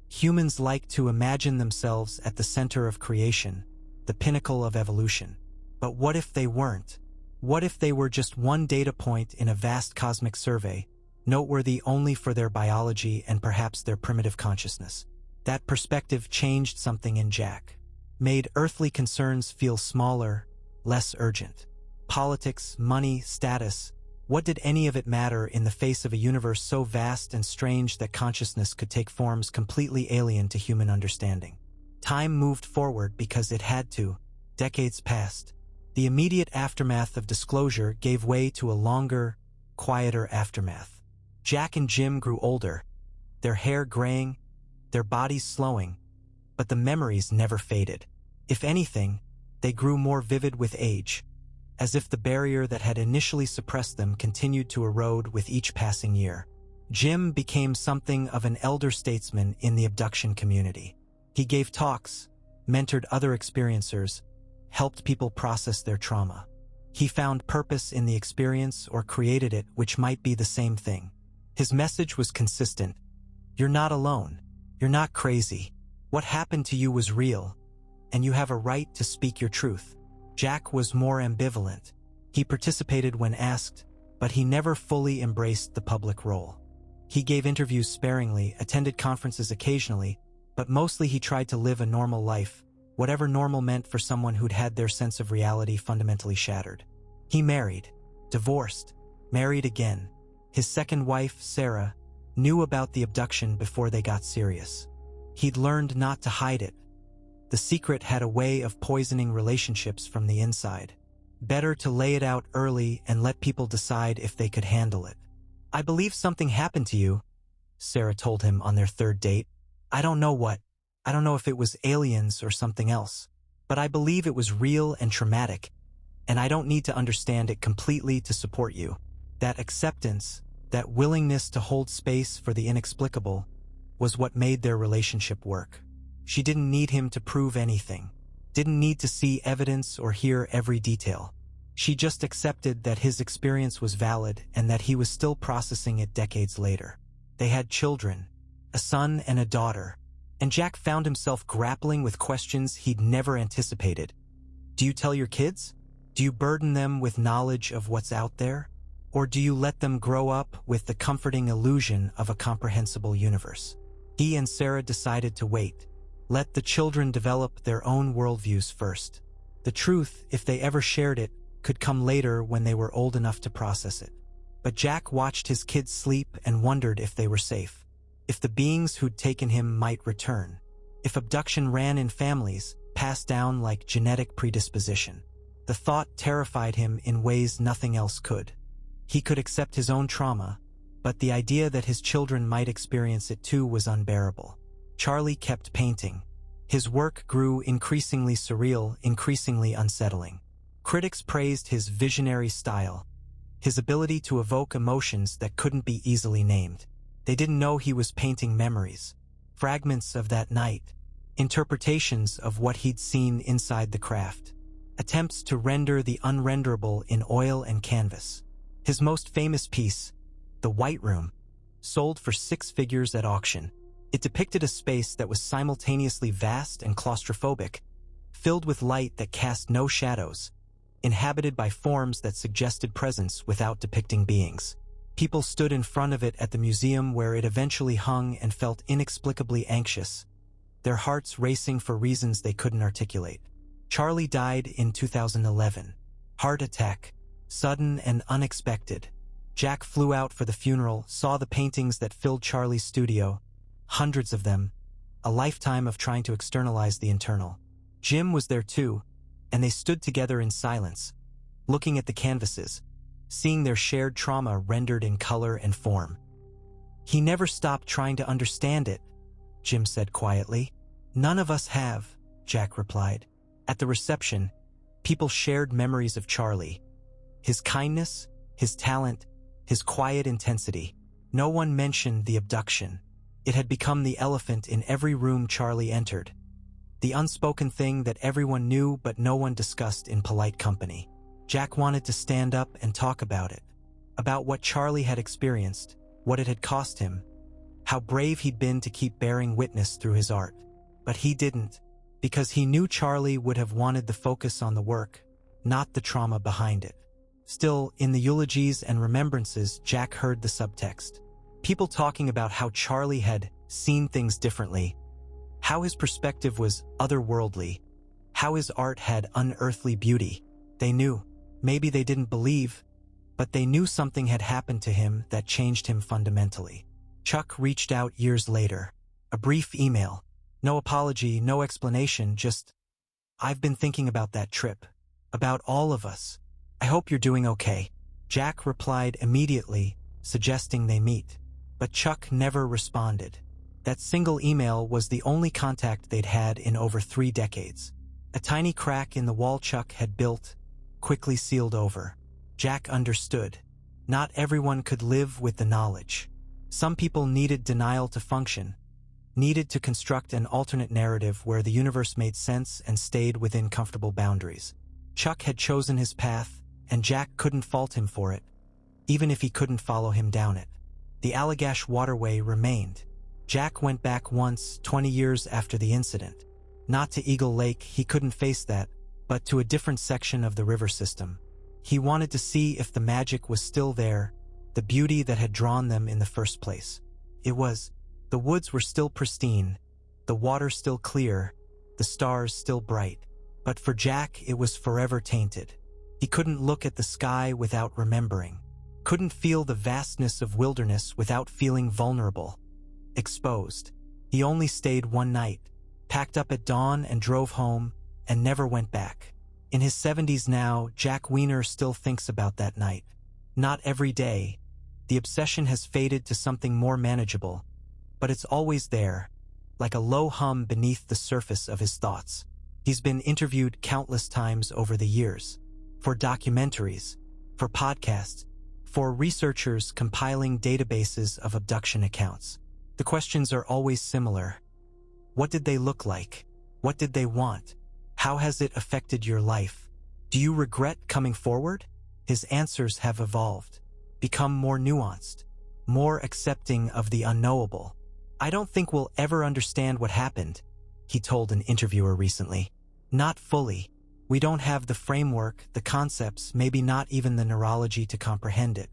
Humans like to imagine themselves at the center of creation, the pinnacle of evolution. But what if they weren't? What if they were just one data point in a vast cosmic survey, noteworthy only for their biology and perhaps their primitive consciousness? That perspective changed something in Jack. Made earthly concerns feel smaller, less urgent. Politics, money, status, what did any of it matter in the face of a universe so vast and strange that consciousness could take forms completely alien to human understanding? Time moved forward because it had to. Decades passed. The immediate aftermath of disclosure gave way to a longer, quieter aftermath. Jack and Jim grew older, their hair graying, their bodies slowing, but the memories never faded. If anything, they grew more vivid with age, as if the barrier that had initially suppressed them continued to erode with each passing year. Jim became something of an elder statesman in the abduction community. He gave talks, mentored other experiencers, helped people process their trauma. He found purpose in the experience or created it, which might be the same thing. His message was consistent. You're not alone. You're not crazy. What happened to you was real, and you have a right to speak your truth. Jack was more ambivalent. He participated when asked, but he never fully embraced the public role. He gave interviews sparingly, attended conferences occasionally, but mostly he tried to live a normal life, whatever normal meant for someone who'd had their sense of reality fundamentally shattered. He married, divorced, married again. His second wife, Sarah, knew about the abduction before they got serious. He'd learned not to hide it. The secret had a way of poisoning relationships from the inside. Better to lay it out early and let people decide if they could handle it. "I believe something happened to you," Sarah told him on their 3rd date. "I don't know what. I don't know if it was aliens or something else. But I believe it was real and traumatic, and I don't need to understand it completely to support you." That acceptance, that willingness to hold space for the inexplicable, was what made their relationship work. She didn't need him to prove anything, didn't need to see evidence or hear every detail. She just accepted that his experience was valid and that he was still processing it decades later. They had children, a son and a daughter, and Jack found himself grappling with questions he'd never anticipated. Do you tell your kids? Do you burden them with knowledge of what's out there? Or do you let them grow up with the comforting illusion of a comprehensible universe? He and Sarah decided to wait. Let the children develop their own worldviews first. The truth, if they ever shared it, could come later when they were old enough to process it. But Jack watched his kids sleep and wondered if they were safe, if the beings who'd taken him might return, if abduction ran in families, passed down like genetic predisposition. The thought terrified him in ways nothing else could. He could accept his own trauma, but the idea that his children might experience it too was unbearable. Charlie kept painting. His work grew increasingly surreal, increasingly unsettling. Critics praised his visionary style, his ability to evoke emotions that couldn't be easily named. They didn't know he was painting memories, fragments of that night, interpretations of what he'd seen inside the craft, attempts to render the unrenderable in oil and canvas. His most famous piece, The White Room, sold for 6 figures at auction. It depicted a space that was simultaneously vast and claustrophobic, filled with light that cast no shadows, inhabited by forms that suggested presence without depicting beings. People stood in front of it at the museum where it eventually hung and felt inexplicably anxious, their hearts racing for reasons they couldn't articulate. Charlie died in 2011. Heart attack, sudden and unexpected. Jack flew out for the funeral, saw the paintings that filled Charlie's studio, hundreds of them, a lifetime of trying to externalize the internal. Jim was there too, and they stood together in silence, looking at the canvases, seeing their shared trauma rendered in color and form. He never stopped trying to understand it, Jim said quietly. None of us have, Jack replied. At the reception, people shared memories of Charlie. His kindness, his talent, his quiet intensity. No one mentioned the abduction. It had become the elephant in every room Charlie entered. The unspoken thing that everyone knew but no one discussed in polite company. Jack wanted to stand up and talk about it. About what Charlie had experienced, what it had cost him, how brave he'd been to keep bearing witness through his art. But he didn't, because he knew Charlie would have wanted the focus on the work, not the trauma behind it. Still, in the eulogies and remembrances, Jack heard the subtext. People talking about how Charlie had seen things differently, how his perspective was otherworldly, how his art had unearthly beauty. They knew. Maybe they didn't believe, but they knew something had happened to him that changed him fundamentally. Chuck reached out years later. A brief email. No apology, no explanation, just, "I've been thinking about that trip. About all of us. I hope you're doing okay." Jack replied immediately, suggesting they meet. But Chuck never responded. That single email was the only contact they'd had in over 3 decades. A tiny crack in the wall Chuck had built, quickly sealed over. Jack understood. Not everyone could live with the knowledge. Some people needed denial to function, needed to construct an alternate narrative where the universe made sense and stayed within comfortable boundaries. Chuck had chosen his path, and Jack couldn't fault him for it, even if he couldn't follow him down it. The Allagash waterway remained. Jack went back once, 20 years after the incident. Not to Eagle Lake, he couldn't face that, but to a different section of the river system. He wanted to see if the magic was still there, the beauty that had drawn them in the first place. It was. The woods were still pristine, the water still clear, the stars still bright. But for Jack, it was forever tainted. He couldn't look at the sky without remembering, couldn't feel the vastness of wilderness without feeling vulnerable, exposed. He only stayed one night, packed up at dawn and drove home, and never went back. In his 70s now, Jack Weiner still thinks about that night. Not every day. The obsession has faded to something more manageable, but it's always there, like a low hum beneath the surface of his thoughts. He's been interviewed countless times over the years, for documentaries, for podcasts, for researchers compiling databases of abduction accounts. The questions are always similar. What did they look like? What did they want? How has it affected your life? Do you regret coming forward? His answers have evolved, become more nuanced, more accepting of the unknowable. I don't think we'll ever understand what happened, he told an interviewer recently. Not fully. We don't have the framework, the concepts, maybe not even the neurology to comprehend it.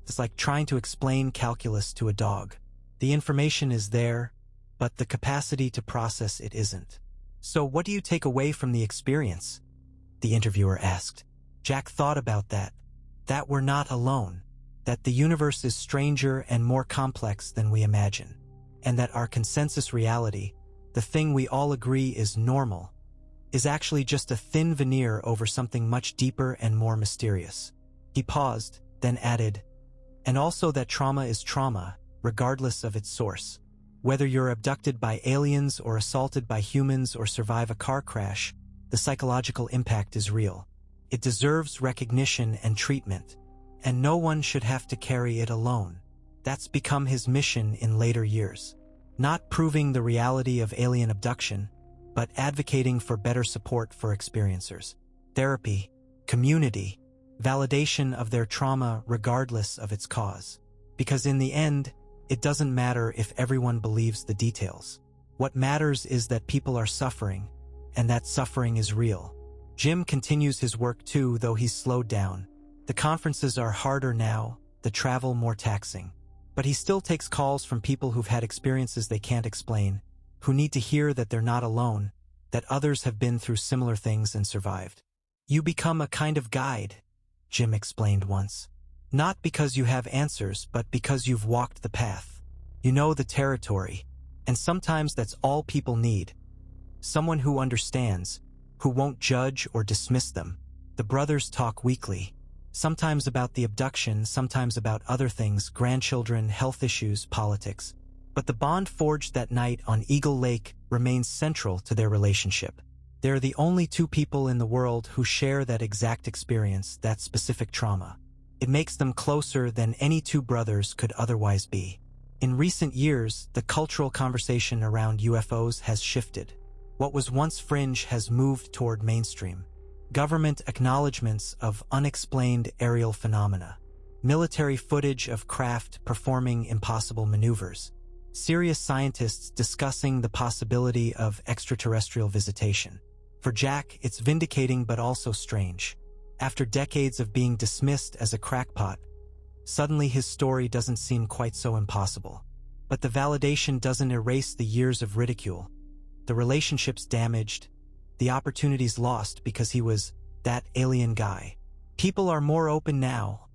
It's like trying to explain calculus to a dog. The information is there, but the capacity to process it isn't. So what do you take away from the experience? The interviewer asked. Jack thought about that. That we're not alone. That the universe is stranger and more complex than we imagine. And that our consensus reality, the thing we all agree is normal, is actually just a thin veneer over something much deeper and more mysterious. He paused, then added, and also that trauma is trauma, regardless of its source. Whether you're abducted by aliens or assaulted by humans or survive a car crash, the psychological impact is real. It deserves recognition and treatment, and no one should have to carry it alone. That's become his mission in later years. Not proving the reality of alien abduction, but advocating for better support for experiencers. Therapy, community, validation of their trauma regardless of its cause. Because in the end, it doesn't matter if everyone believes the details. What matters is that people are suffering, and that suffering is real. Jim continues his work too, though he's slowed down. The conferences are harder now, the travel more taxing. But he still takes calls from people who've had experiences they can't explain, who need to hear that they're not alone, that others have been through similar things and survived. You become a kind of guide, Jim explained once. Not because you have answers, but because you've walked the path. You know the territory, and sometimes that's all people need. Someone who understands, who won't judge or dismiss them. The brothers talk weekly, sometimes about the abduction, sometimes about other things, grandchildren, health issues, politics. But the bond forged that night on Eagle Lake remains central to their relationship. They're the only two people in the world who share that exact experience, that specific trauma. It makes them closer than any two brothers could otherwise be. In recent years, the cultural conversation around UFOs has shifted. What was once fringe has moved toward mainstream. Government acknowledgments of unexplained aerial phenomena. Military footage of craft performing impossible maneuvers. Serious scientists discussing the possibility of extraterrestrial visitation. For Jack, it's vindicating but also strange. After decades of being dismissed as a crackpot, suddenly his story doesn't seem quite so impossible. But the validation doesn't erase the years of ridicule, the relationships damaged, the opportunities lost because he was that alien guy. People are more open now,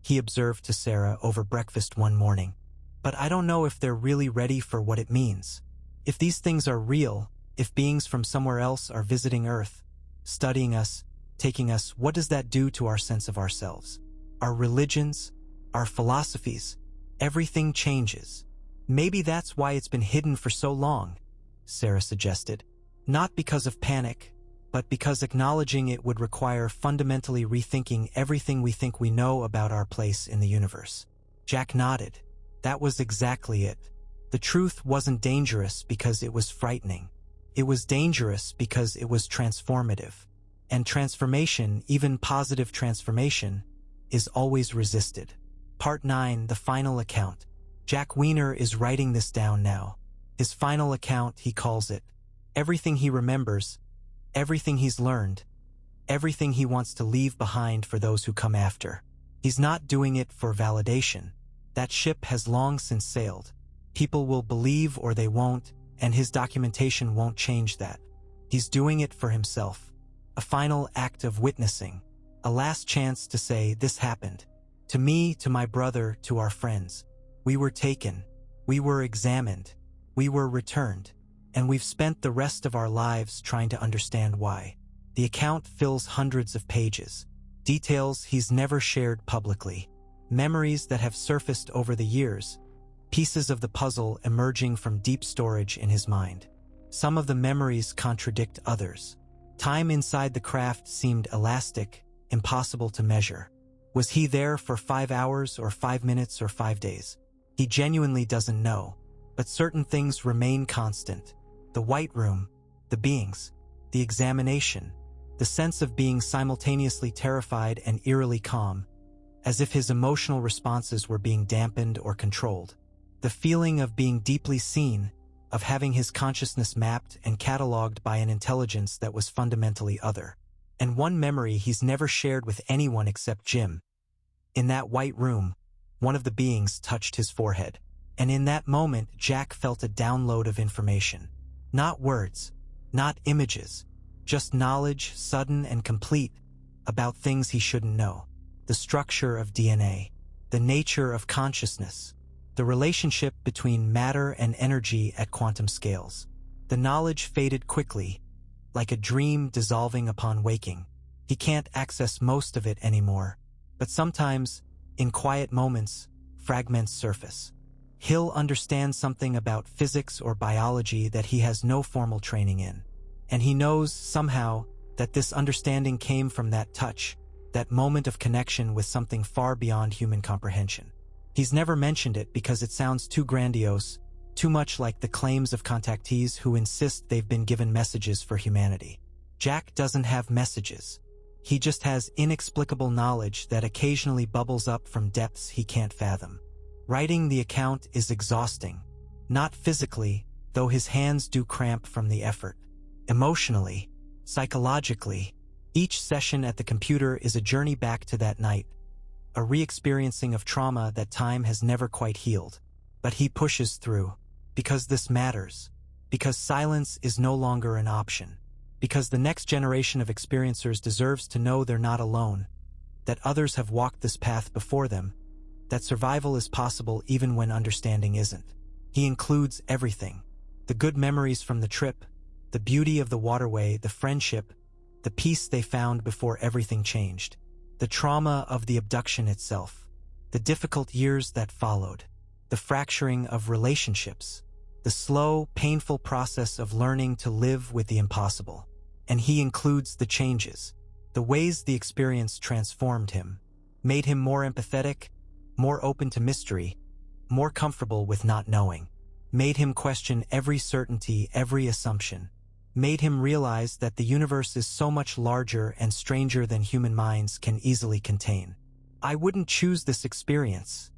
he observed to Sarah over breakfast one morning. But I don't know if they're really ready for what it means. If these things are real, if beings from somewhere else are visiting Earth, studying us, taking us, what does that do to our sense of ourselves? Our religions, our philosophies, everything changes. Maybe that's why it's been hidden for so long, Sarah suggested. Not because of panic, but because acknowledging it would require fundamentally rethinking everything we think we know about our place in the universe. Jack nodded. That was exactly it. The truth wasn't dangerous because it was frightening. It was dangerous because it was transformative. And transformation, even positive transformation, is always resisted. Part 9, the final account. Jack Weiner is writing this down now. His final account, he calls it. Everything he remembers, everything he's learned, everything he wants to leave behind for those who come after. He's not doing it for validation. That ship has long since sailed. People will believe or they won't, and his documentation won't change that. He's doing it for himself. A final act of witnessing. A last chance to say, this happened. To me, to my brother, to our friends. We were taken. We were examined. We were returned. And we've spent the rest of our lives trying to understand why. The account fills hundreds of pages. Details he's never shared publicly. Memories that have surfaced over the years. Pieces of the puzzle emerging from deep storage in his mind. Some of the memories contradict others. Time inside the craft seemed elastic, impossible to measure. Was he there for 5 hours or 5 minutes or 5 days? He genuinely doesn't know. But certain things remain constant. The white room, the beings, the examination, the sense of being simultaneously terrified and eerily calm, as if his emotional responses were being dampened or controlled. The feeling of being deeply seen, of having his consciousness mapped and catalogued by an intelligence that was fundamentally other. And one memory he's never shared with anyone except Jim. In that white room, one of the beings touched his forehead. And in that moment, Jack felt a download of information. Not words, not images, just knowledge, sudden and complete, about things he shouldn't know. The structure of DNA, the nature of consciousness, the relationship between matter and energy at quantum scales. The knowledge faded quickly, like a dream dissolving upon waking. He can't access most of it anymore, but sometimes, in quiet moments, fragments surface. He'll understand something about physics or biology that he has no formal training in. And he knows, somehow, that this understanding came from that touch, that moment of connection with something far beyond human comprehension. He's never mentioned it because it sounds too grandiose, too much like the claims of contactees who insist they've been given messages for humanity. Jack doesn't have messages. He just has inexplicable knowledge that occasionally bubbles up from depths he can't fathom. Writing the account is exhausting. Not physically, though his hands do cramp from the effort. Emotionally, psychologically, each session at the computer is a journey back to that night, a re-experiencing of trauma that time has never quite healed. But he pushes through, because this matters, because silence is no longer an option, because the next generation of experiencers deserves to know they're not alone, that others have walked this path before them, that survival is possible even when understanding isn't. He includes everything: the good memories from the trip, the beauty of the waterway, the friendship, the peace they found before everything changed, the trauma of the abduction itself, the difficult years that followed, the fracturing of relationships, the slow, painful process of learning to live with the impossible. And he includes the changes, the ways the experience transformed him, made him more empathetic, more open to mystery, more comfortable with not knowing, made him question every certainty, every assumption, made him realize that the universe is so much larger and stranger than human minds can easily contain. "I wouldn't choose this experience,"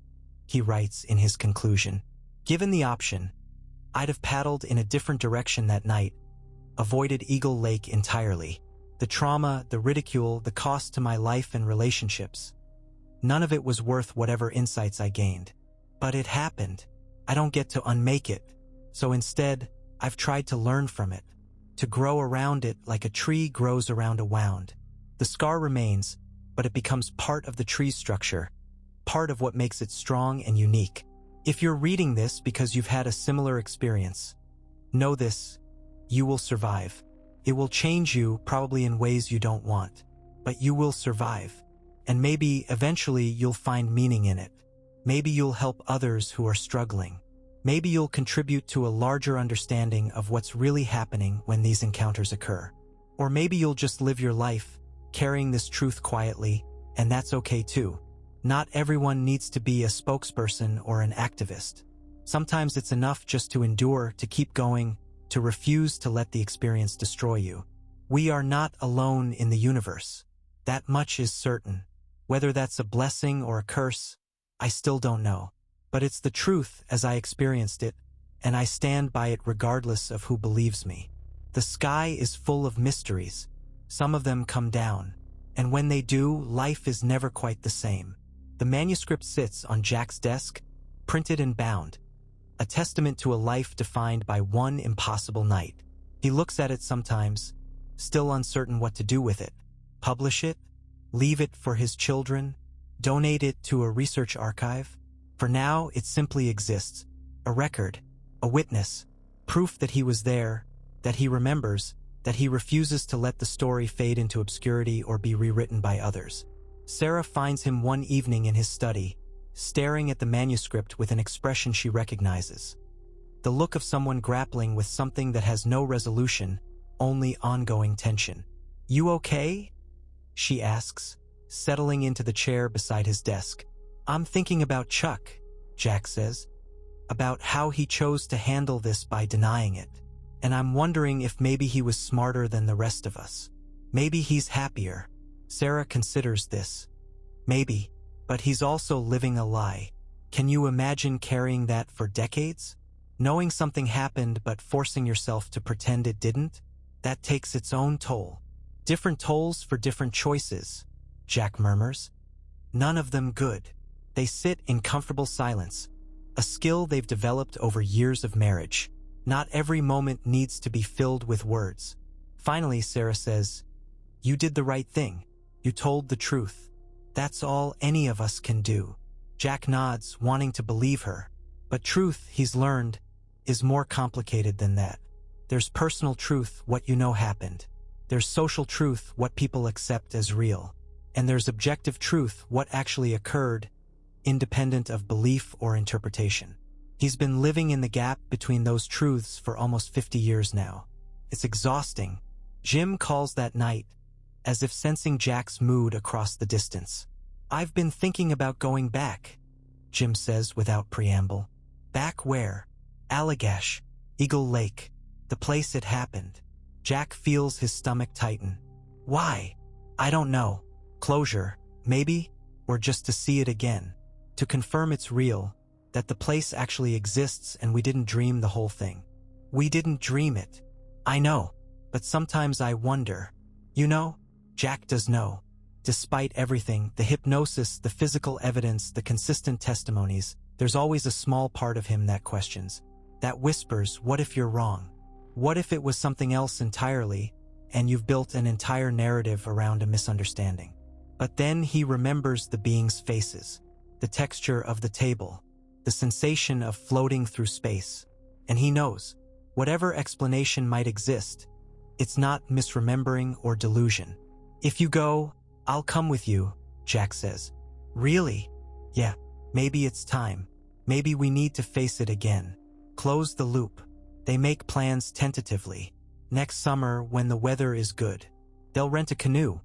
he writes in his conclusion. "Given the option, I'd have paddled in a different direction that night, avoided Eagle Lake entirely. The trauma, the ridicule, the cost to my life and relationships, none of it was worth whatever insights I gained. But it happened. I don't get to unmake it. So instead, I've tried to learn from it, to grow around it like a tree grows around a wound. The scar remains, but it becomes part of the tree's structure, part of what makes it strong and unique. If you're reading this because you've had a similar experience, know this: you will survive. It will change you, probably in ways you don't want, but you will survive. And maybe, eventually, you'll find meaning in it. Maybe you'll help others who are struggling. Maybe you'll contribute to a larger understanding of what's really happening when these encounters occur. Or maybe you'll just live your life, carrying this truth quietly, and that's okay too. Not everyone needs to be a spokesperson or an activist. Sometimes it's enough just to endure, to keep going, to refuse to let the experience destroy you. We are not alone in the universe. That much is certain. Whether that's a blessing or a curse, I still don't know. But it's the truth as I experienced it, and I stand by it regardless of who believes me. The sky is full of mysteries. Some of them come down, and when they do, life is never quite the same. The manuscript sits on Jack's desk, printed and bound, a testament to a life defined by one impossible night. He looks at it sometimes, still uncertain what to do with it. Publish it? Leave it for his children? Donate it to a research archive? For now, it simply exists. A record, a witness, proof that he was there, that he remembers, that he refuses to let the story fade into obscurity or be rewritten by others. Sarah finds him one evening in his study, staring at the manuscript with an expression she recognizes. The look of someone grappling with something that has no resolution, only ongoing tension. "You okay?" she asks, settling into the chair beside his desk. "I'm thinking about Chuck," Jack says, "about how he chose to handle this by denying it. And I'm wondering if maybe he was smarter than the rest of us. Maybe he's happier. Sarah considers this. Maybe, but he's also living a lie. Can you imagine carrying that for decades? Knowing something happened but forcing yourself to pretend it didn't? That takes its own toll. Different tolls for different choices, Jack murmurs. None of them good. They sit in comfortable silence, a skill they've developed over years of marriage. Not every moment needs to be filled with words. Finally, Sarah says, "You did the right thing. You told the truth. That's all any of us can do." Jack nods, wanting to believe her. But truth, he's learned, is more complicated than that. There's personal truth, what you know happened. There's social truth, what people accept as real. And there's objective truth, what actually occurred, independent of belief or interpretation. He's been living in the gap between those truths for almost 50 years now. It's exhausting. Jim calls that night, as if sensing Jack's mood across the distance. "I've been thinking about going back," Jim says without preamble. "Back where?" "Allagash, Eagle Lake, the place it happened." Jack feels his stomach tighten. "Why?" "I don't know. Closure, maybe, or just to see it again. To confirm it's real, that the place actually exists and we didn't dream the whole thing." "We didn't dream it." "I know, but sometimes I wonder." "You know?" Jack does know. Despite everything, the hypnosis, the physical evidence, the consistent testimonies, there's always a small part of him that questions. That whispers, what if you're wrong? What if it was something else entirely, and you've built an entire narrative around a misunderstanding? But then he remembers the beings' faces, the texture of the table, the sensation of floating through space. And he knows, whatever explanation might exist, it's not misremembering or delusion. "If you go, I'll come with you," Jack says. "Really?" "Yeah, maybe it's time. Maybe we need to face it again. Close the loop." They make plans tentatively. Next summer, when the weather is good, they'll rent a canoe,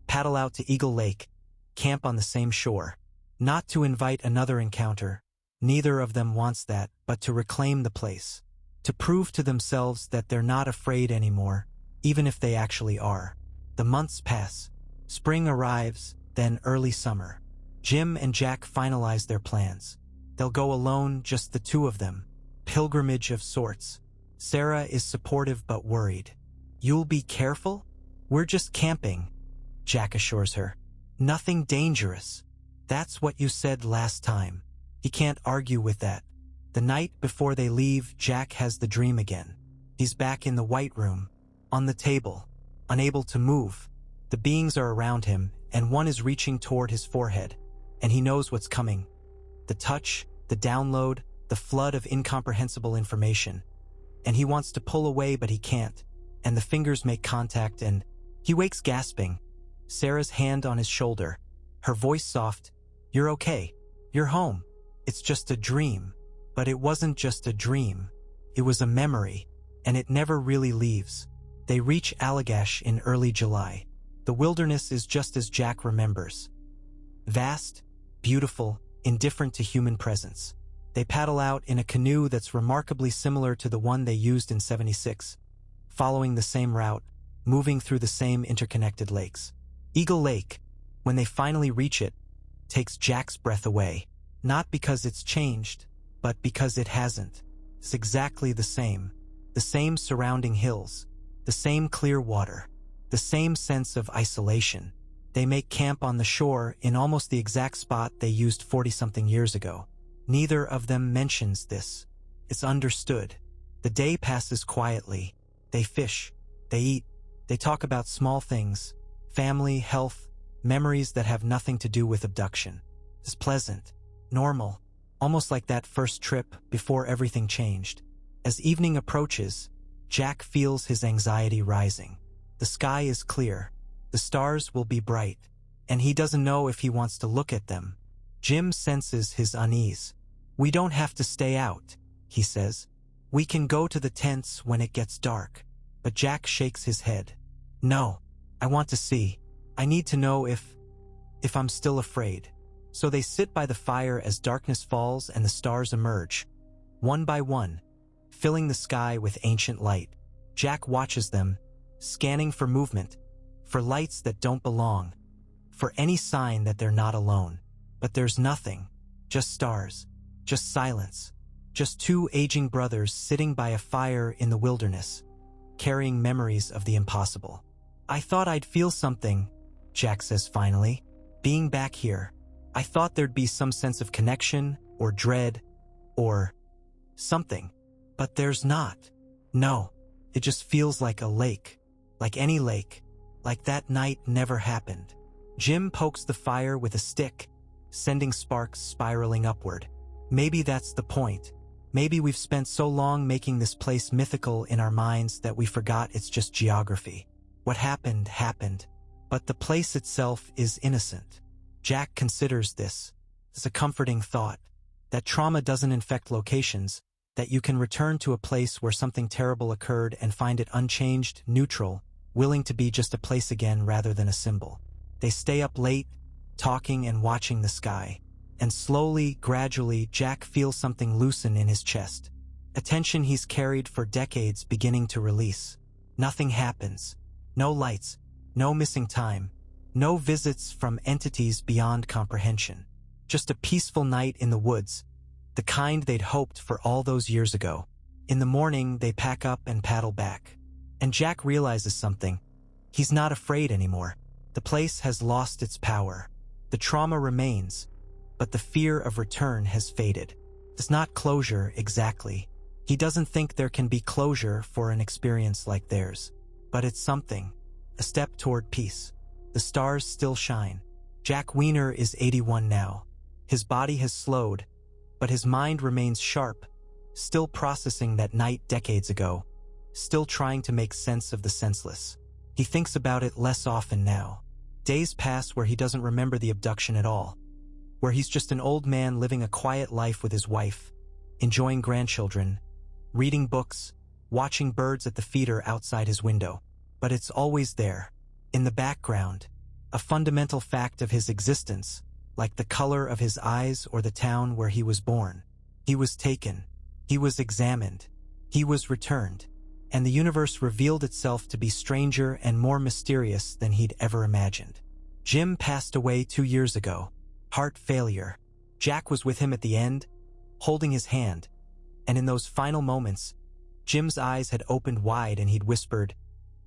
paddle out to Eagle Lake, camp on the same shore. Not to invite another encounter. Neither of them wants that, but to reclaim the place. To prove to themselves that they're not afraid anymore, even if they actually are. The months pass. Spring arrives, then early summer. Jim and Jack finalize their plans. They'll go alone, just the two of them. Pilgrimage of sorts. Sarah is supportive but worried. "You'll be careful?" "We're just camping," Jack assures her. "Nothing dangerous." "That's what you said last time." He can't argue with that. The night before they leave, Jack has the dream again. He's back in the White Room, on the table, unable to move. The beings are around him, and one is reaching toward his forehead, and he knows what's coming. The touch, the download, the flood of incomprehensible information. And he wants to pull away, but he can't, and the fingers make contact, and he wakes gasping. Sarah's hand on his shoulder, her voice soft. "You're okay. You're home. It's just a dream." But it wasn't just a dream. It was a memory, and it never really leaves. They reach Allagash in early July. The wilderness is just as Jack remembers. Vast, beautiful, indifferent to human presence. They paddle out in a canoe that's remarkably similar to the one they used in '76, following the same route, moving through the same interconnected lakes. Eagle Lake, when they finally reach it, takes Jack's breath away. Not because it's changed, but because it hasn't. It's exactly the same. The same surrounding hills, the same clear water, the same sense of isolation. They make camp on the shore in almost the exact spot they used 40-something years ago. Neither of them mentions this. It's understood. The day passes quietly. They fish. They eat. They talk about small things. Family, health, memories that have nothing to do with abduction. It's pleasant. Normal. Almost like that first trip before everything changed. As evening approaches, Jack feels his anxiety rising. The sky is clear. The stars will be bright. And he doesn't know if he wants to look at them. Jim senses his unease. "We don't have to stay out," he says. "We can go to the tents when it gets dark." But Jack shakes his head. "No, I want to see. I need to know if I'm still afraid." So they sit by the fire as darkness falls and the stars emerge, one by one, filling the sky with ancient light. Jack watches them, scanning for movement, for lights that don't belong, for any sign that they're not alone. But there's nothing, just stars, just silence, just two aging brothers sitting by a fire in the wilderness, carrying memories of the impossible. "I thought I'd feel something," Jack says finally. "Being back here, I thought there'd be some sense of connection, or dread, or something. But there's not. No, it just feels like a lake. Like any lake. Like that night never happened." Jim pokes the fire with a stick, sending sparks spiraling upward. "Maybe that's the point. Maybe we've spent so long making this place mythical in our minds that we forgot it's just geography. What happened, happened. But the place itself is innocent." Jack considers this. It's a comforting thought. That trauma doesn't infect locations, that you can return to a place where something terrible occurred and find it unchanged, neutral, willing to be just a place again rather than a symbol. They stay up late, talking and watching the sky. And slowly, gradually, Jack feels something loosen in his chest. A tension he's carried for decades beginning to release. Nothing happens. No lights. No missing time. No visits from entities beyond comprehension. Just a peaceful night in the woods. The kind they'd hoped for all those years ago. In the morning, they pack up and paddle back. And Jack realizes something. He's not afraid anymore. The place has lost its power. The trauma remains, but the fear of return has faded. It's not closure exactly. He doesn't think there can be closure for an experience like theirs. But it's something. A step toward peace. The stars still shine. Jack Weiner is 81 now. His body has slowed, but his mind remains sharp, still processing that night decades ago, still trying to make sense of the senseless. He thinks about it less often now. Days pass where he doesn't remember the abduction at all, where he's just an old man living a quiet life with his wife, enjoying grandchildren, reading books, watching birds at the feeder outside his window. But it's always there, in the background, a fundamental fact of his existence, like the color of his eyes or the town where he was born. He was taken. He was examined. He was returned. And the universe revealed itself to be stranger and more mysterious than he'd ever imagined. Jim passed away 2 years ago. Heart failure. Jack was with him at the end, holding his hand. And in those final moments, Jim's eyes had opened wide and he'd whispered,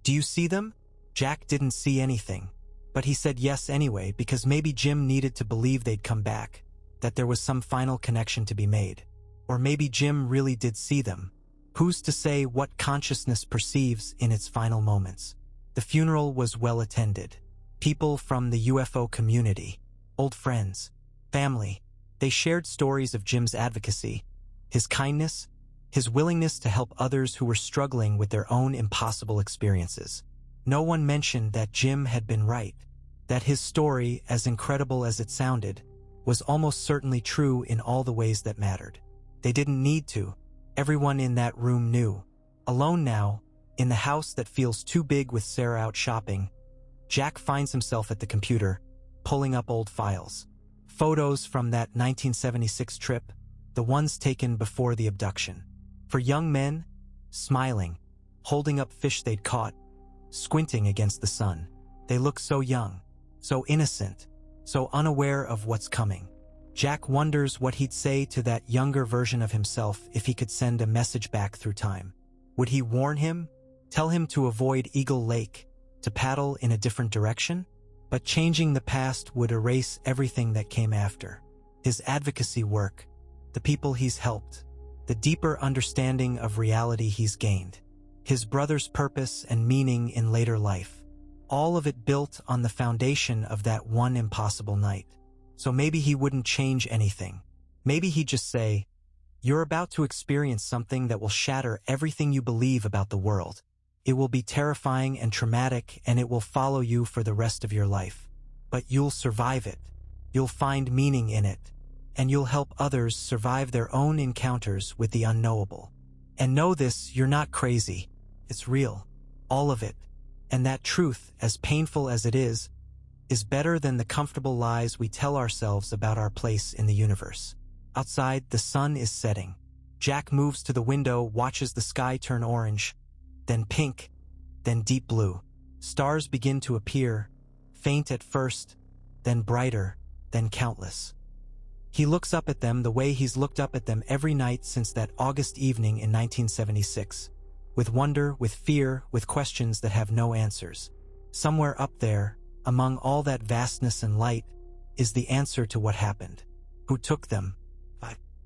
"Do you see them?" Jack didn't see anything. But he said yes anyway because maybe Jim needed to believe they'd come back, that there was some final connection to be made. Or maybe Jim really did see them. Who's to say what consciousness perceives in its final moments? The funeral was well attended. People from the UFO community, old friends, family, they shared stories of Jim's advocacy, his kindness, his willingness to help others who were struggling with their own impossible experiences. No one mentioned that Jim had been right, that his story, as incredible as it sounded, was almost certainly true in all the ways that mattered. They didn't need to. Everyone in that room knew. Alone now, in the house that feels too big with Sarah out shopping, Jack finds himself at the computer, pulling up old files. Photos from that 1976 trip, the ones taken before the abduction. For young men, smiling, holding up fish they'd caught, squinting against the sun. They look so young, so innocent, so unaware of what's coming. Jack wonders what he'd say to that younger version of himself if he could send a message back through time. Would he warn him? Tell him to avoid Eagle Lake, to paddle in a different direction? But changing the past would erase everything that came after. His advocacy work, the people he's helped, the deeper understanding of reality he's gained, his brother's purpose and meaning in later life. All of it built on the foundation of that one impossible night. So maybe he wouldn't change anything. Maybe he'd just say, "You're about to experience something that will shatter everything you believe about the world. It will be terrifying and traumatic, and it will follow you for the rest of your life. But you'll survive it. You'll find meaning in it. And you'll help others survive their own encounters with the unknowable. And know this, you're not crazy. It's real. All of it. And that truth, as painful as it is better than the comfortable lies we tell ourselves about our place in the universe." Outside, the sun is setting. Jack moves to the window, watches the sky turn orange, then pink, then deep blue. Stars begin to appear, faint at first, then brighter, then countless. He looks up at them the way he's looked up at them every night since that August evening in 1976. With wonder, with fear, with questions that have no answers. Somewhere up there, among all that vastness and light, is the answer to what happened. Who took them?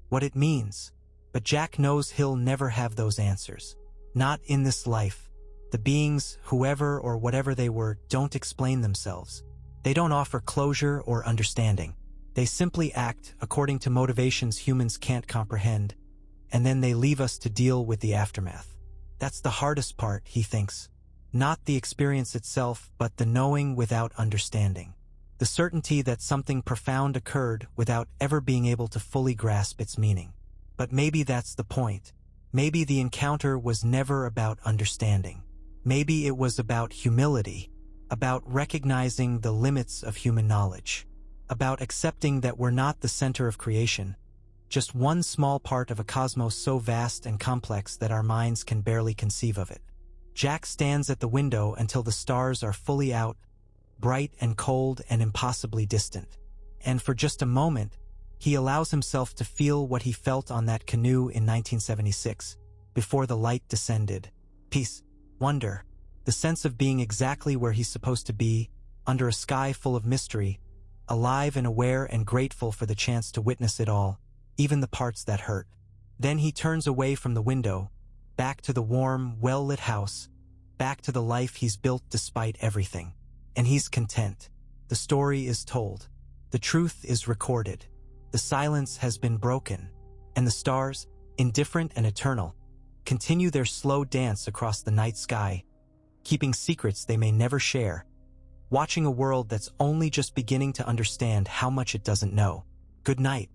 What it means. But Jack knows he'll never have those answers. Not in this life. The beings, whoever or whatever they were, don't explain themselves. They don't offer closure or understanding. They simply act according to motivations humans can't comprehend, and then they leave us to deal with the aftermath. That's the hardest part, he thinks. Not the experience itself, but the knowing without understanding. The certainty that something profound occurred without ever being able to fully grasp its meaning. But maybe that's the point. Maybe the encounter was never about understanding. Maybe it was about humility, about recognizing the limits of human knowledge, about accepting that we're not the center of creation, just one small part of a cosmos so vast and complex that our minds can barely conceive of it. Jack stands at the window until the stars are fully out, bright and cold and impossibly distant. And for just a moment, he allows himself to feel what he felt on that canoe in 1976, before the light descended. Peace, wonder, the sense of being exactly where he's supposed to be, under a sky full of mystery, alive and aware and grateful for the chance to witness it all, even the parts that hurt. Then he turns away from the window, back to the warm, well-lit house, back to the life he's built despite everything. And he's content. The story is told. The truth is recorded. The silence has been broken. And the stars, indifferent and eternal, continue their slow dance across the night sky, keeping secrets they may never share, watching a world that's only just beginning to understand how much it doesn't know. Good night.